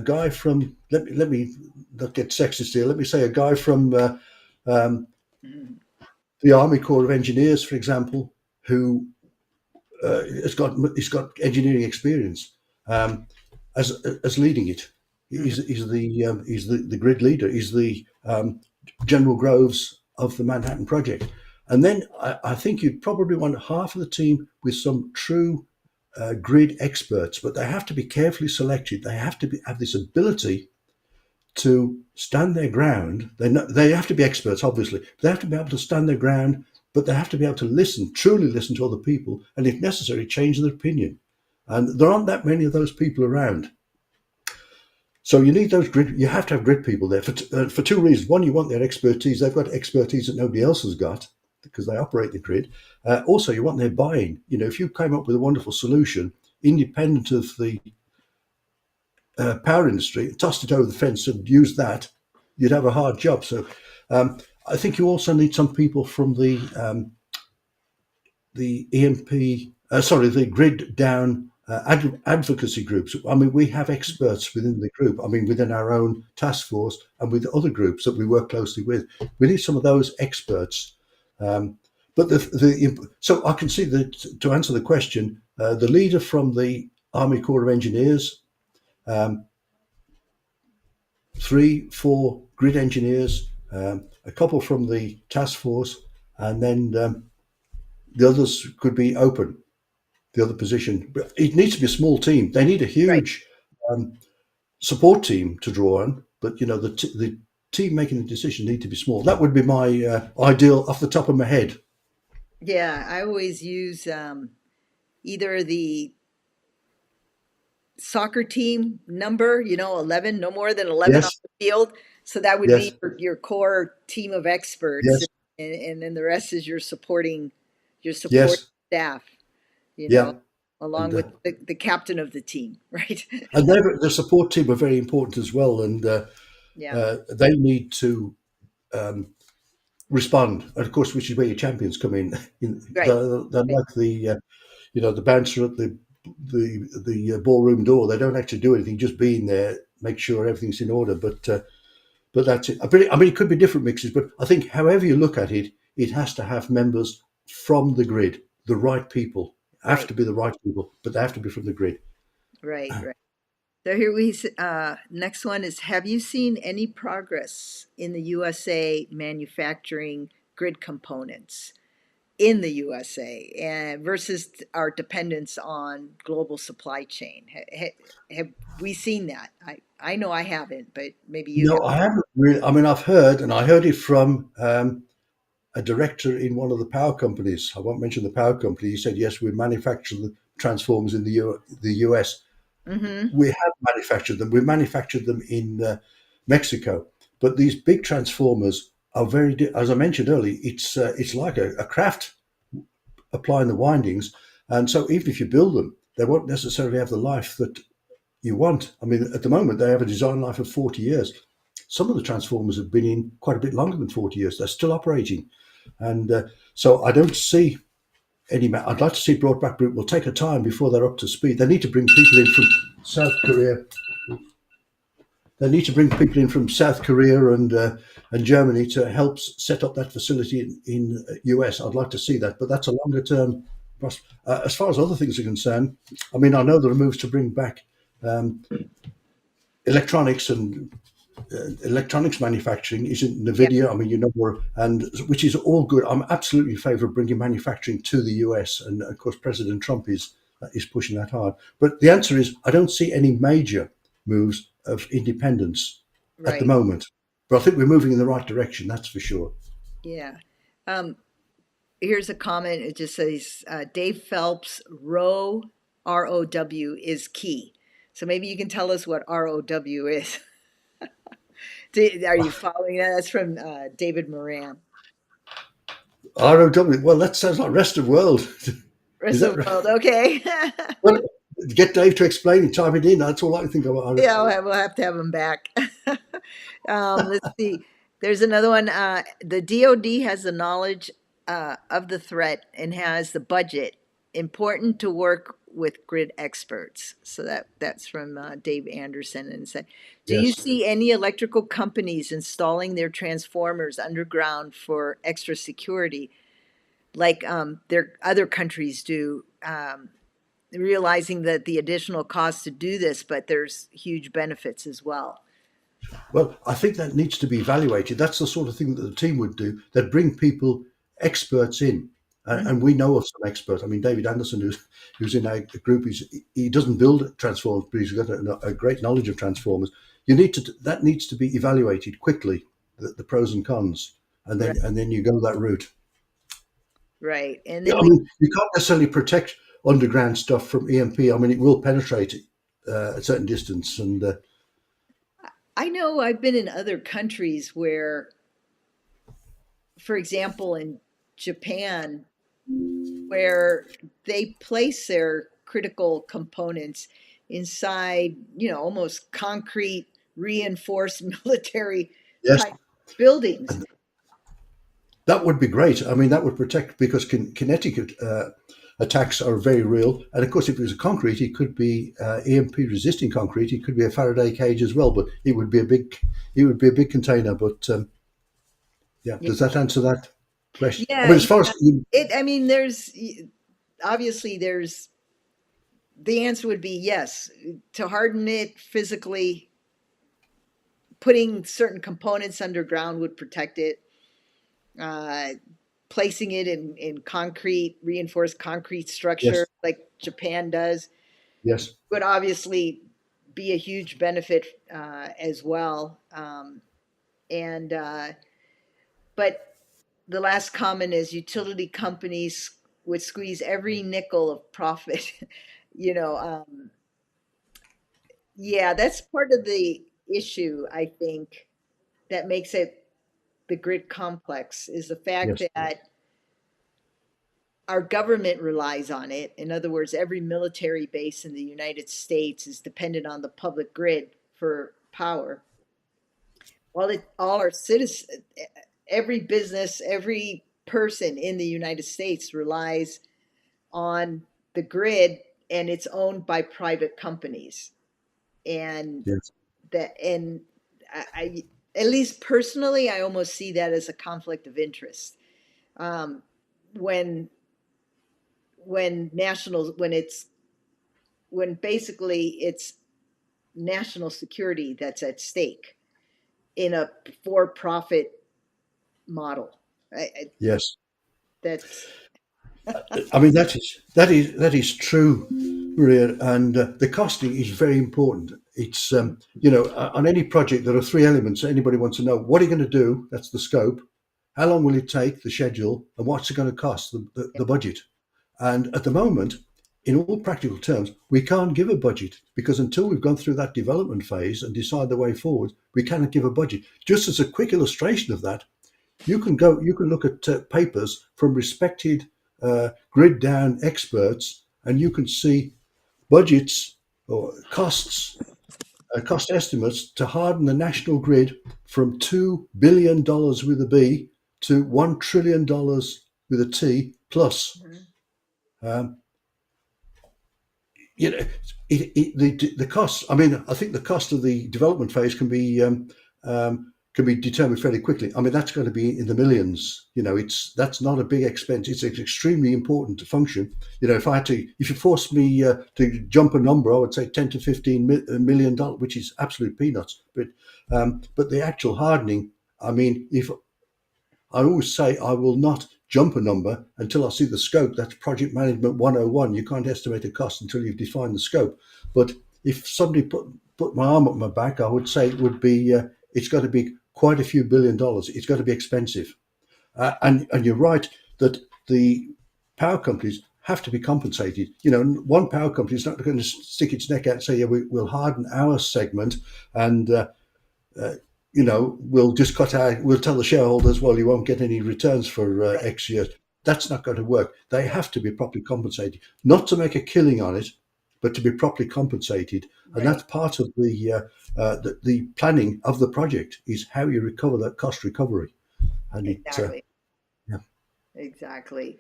guy from, let me not get sexist here. Let me say a guy from um, Mhm. the Army Corps of Engineers, for example, who he's got engineering experience, um, as leading it. Mhm. He's the grid leader. He's the General Groves of the Manhattan Project. And then I think you'd probably want half of the team with some true grid experts, but they have to be carefully selected. They have to have this ability to stand their ground. They have to be experts, obviously. They have to be able to stand their ground, but they have to be able to listen, truly listen to other people, and if necessary, change their opinion. And there aren't that many of those people around. So you need those grid. You have to have grid people there for two reasons. One, you want their expertise. They've got expertise that nobody else has got because they operate the grid. Also, you want their buy-in. If you came up with a wonderful solution, independent of the power industry, tossed it over the fence and used that, you'd have a hard job. So I think you also need some people from the EMP, the grid down advocacy groups. I mean, we have experts within the group. I mean, within our own task force and with other groups that we work closely with. We need some of those experts. But so I can see that, to answer the question, the leader from the Army Corps of Engineers, um, 3, 4 grid engineers, a couple from the task force, and then the others could be open, the other position. But it needs to be a small team. They need a Right. huge support team to draw on, but the team making the decision need to be small. That would be my ideal off the top of my head. Yeah, I always use either the soccer team number, 11, no more than 11 on Yes, the field. So that would be yes, your core team of experts. yes, And then the rest is your support yes, staff, you know, yeah, along and with the captain of the team, right? the support team are very important as well, and Yeah, they need to um, respond. And of course, which is where your champions come in. right, They're right, like the bouncer at the ballroom door. They don't actually do anything, just being there, make sure everything's in order. But that's it. I mean, it could be different mixes, but I think however you look at it, it has to have members from the grid, the right people. Have right, to be the right people, but they have to be from the grid. right, right. So next one is, have you seen any progress in the USA manufacturing grid components in the USA and versus our dependence on global supply chain? Have we seen that? I know I haven't, but maybe you have. No, I haven't really. I mean, I've heard, and I heard it from a director in one of the power companies. I won't mention the power company. He said, "Yes, we manufacture the transformers in the US. Mm-hmm. We have manufactured them. We manufactured them in Mexico, but these big transformers are as I mentioned earlier. It's like a craft applying the windings, and so even if you build them, they won't necessarily have the life that you want. I mean, at the moment, they have a design life of 40 years. Some of the transformers have been in quite a bit longer than 40 years. They're still operating. And so I don't see any. I'd like to see brought back, but it will take a time before they're up to speed. They need to bring people in from South Korea. They need to bring people in from South Korea and Germany to help set up that facility in US. I'd like to see that, but that's a longer term. As far as other things are concerned, I mean, I know there are moves to bring back um, electronics and electronics manufacturing isn't Yeah, Nvidia. I mean, and which is all good. I'm absolutely in favour of bringing manufacturing to the US, and of course, President Trump is pushing that hard. But the answer is, I don't see any major moves of independence at the right. moment. But I think we're moving in the right direction. That's for sure. Yeah. Um, Here's a comment. It just says Dave Phelps, ROW is key. So maybe you can tell us what ROW is. Are you following that? That's from David Moran. ROW. Well, that sounds like rest of world. Is Rest that of the right? world. Okay. Well, get Dave to explain it. Chime it in. That's all I can think about. Yeah, we'll have to have him back. Let's see. There's another one. The DoD has the knowledge of the threat and has the budget. Important to work with grid experts. So that's from Dave Anderson. And said, do you Yes. see any electrical companies installing their transformers underground for extra security, like their other countries do? Realizing that the additional cost to do this, but there's huge benefits as well. Well, I think that needs to be evaluated. That's the sort of thing that the team would do. They'd bring people, experts in, Mhm. and we know of some experts. I mean, David Anderson, who's in our group, he doesn't build transformers, but he's got a great knowledge of transformers. That needs to be evaluated quickly, the pros and cons, and Right, then you go that route. right. And Yeah, then I we, mean, you can't necessarily protect underground stuff from EMP. I mean, it will penetrate a certain distance, and I know I've been in other countries where, for example, in Japan, where they place their critical components inside, almost concrete reinforced military yes, type buildings. that would be great. I mean, that would protect because kinetic attacks are very real. And of course, if it was a concrete, it could be EMP resisting concrete. It could be a Faraday cage as well, but it would be a big container. But yeah, Yeah, does that answer that question? I yeah, mean, as far yeah. as you, I mean, obviously there's the answer would be yes. To harden it physically, putting certain components underground would protect it. Uh, Placing it in concrete, reinforced concrete structure yes, like Japan does yes, would obviously be a huge benefit as well. And But the last comment is utility companies would squeeze every nickel of profit. you know, um, yeah, that's part of the issue, I think, that makes it the grid complex is the fact yes, that our government relies on it. In other words, every military base in the United States is dependent on the public grid for power. All our citizens, every business, every person in the United States relies on the grid, and it's owned by private companies. And yes. and I at least personally, I almost see that as a conflict of interest. Um, when when basically it's national security that's at stake in a for-profit model. Yes. That's I mean, that is true, Maria, and the costing is very important. It's on any project there are three elements. Anybody wants to know what are you going to do? That's the scope. How long will it take? The schedule, and what's it going to cost? The budget. And at the moment, in all practical terms, we can't give a budget because until we've gone through that development phase and decide the way forward, we cannot give a budget. Just as a quick illustration of that, you can look at papers from respected grid down experts, and you can see budgets or cost estimates to harden the national grid from $2 billion with a B to $1 trillion with a T plus. Mhm. Um, you know, the costs. I mean, I think the cost of the development phase can be determined fairly quickly. I mean, that's going to be in the millions. That's not a big expense. It's extremely important to function. If you force me to jump a number, I would say 10 to 15 million dollars, which is absolute peanuts. But the actual hardening. I mean, if I always say I will not jump a number until I see the scope. That's project management 101. You can't estimate a cost until you've defined the scope. But if somebody put my arm up my back, I would say it's got to be quite a few $1 billion. It's got to be expensive. And you're right that the power companies have to be compensated. One power company is not going to stick its neck out and say, yeah, we'll harden our segment and uh, we'll just we'll tell the shareholders, well, you won't get any returns for Right, X years. That's not going to work. They have to be properly compensated, not to make a killing on it, but to be properly compensated. And that's right, part of the planning of the project is how you recover that cost recovery. And exactly, yeah. exactly.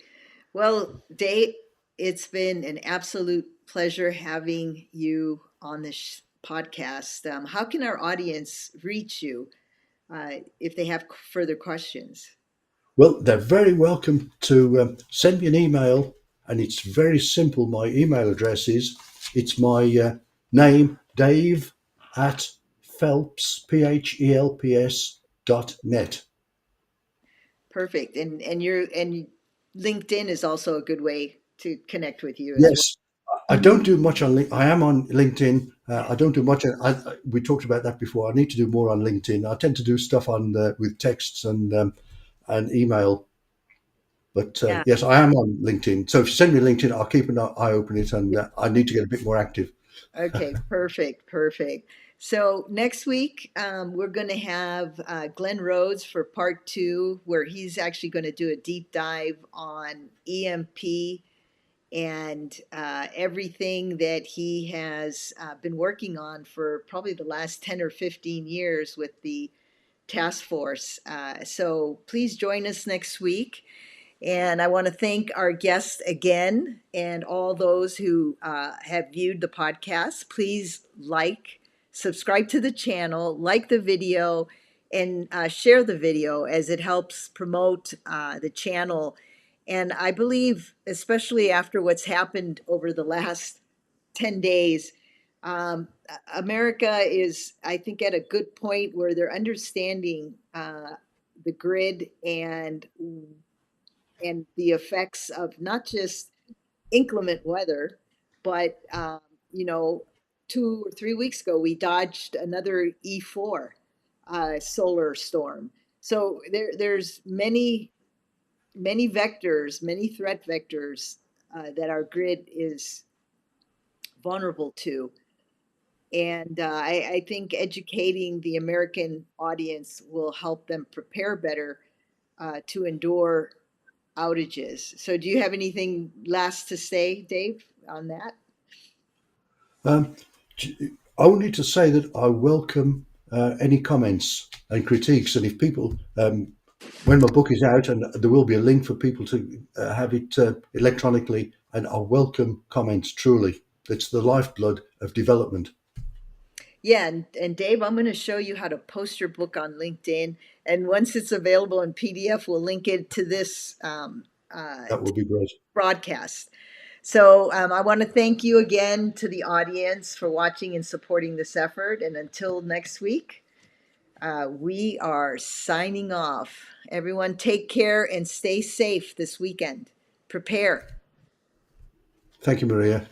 Well, Dave, it's been an absolute pleasure having you on this podcast. How can our audience reach you if they have further questions? Well, they're very welcome to send me an email, and it's very simple. My email address it's my name, Dave at Phelps, PHELPS .net. Perfect. And LinkedIn is also a good way to connect with you as well. Yes, I don't do much on I am on LinkedIn. Yeah. I don't do much. We talked about that before. I need to do more on LinkedIn. I tend to do stuff on with texts and email. But Yeah. yes, I am on LinkedIn. So if you send me LinkedIn, I'll keep an eye open it, and I need to get a bit more active. Okay, perfect, perfect. So next week, we're going to have Glenn Rhodes for part two, where he's actually going to do a deep dive on EMP and everything that he has been working on for probably the last 10 or 15 years with the task force. So please join us next week. And I want to thank our guests again and all those who have viewed the podcast. Please subscribe to the channel, like the video, and share the video as it helps promote the channel. And I believe, especially after what's happened over the last 10 days, America is, I think, at a good point where they're understanding the grid and the effects of not just inclement weather, but you know, 2 or 3 weeks ago we dodged another E4 solar storm. So there's many vectors, many threat vectors that our grid is vulnerable to. And I think educating the American audience will help them prepare better to endure outages. So do you have anything last to say, Dave, on that? Um, Only to say that I welcome any comments and critiques, and if people, when my book is out, and there will be a link for people to have it electronically, and I welcome comments. Truly, it's the lifeblood of development. Yeah, and Dave, I'm going to show you how to post your book on LinkedIn. And once it's available in PDF, we'll link it to this That would be great. broadcast. So I want to thank you again to the audience for watching and supporting this effort. And until next week, we are signing off. Everyone, take care and stay safe this weekend. Prepare. Thank you, Maria.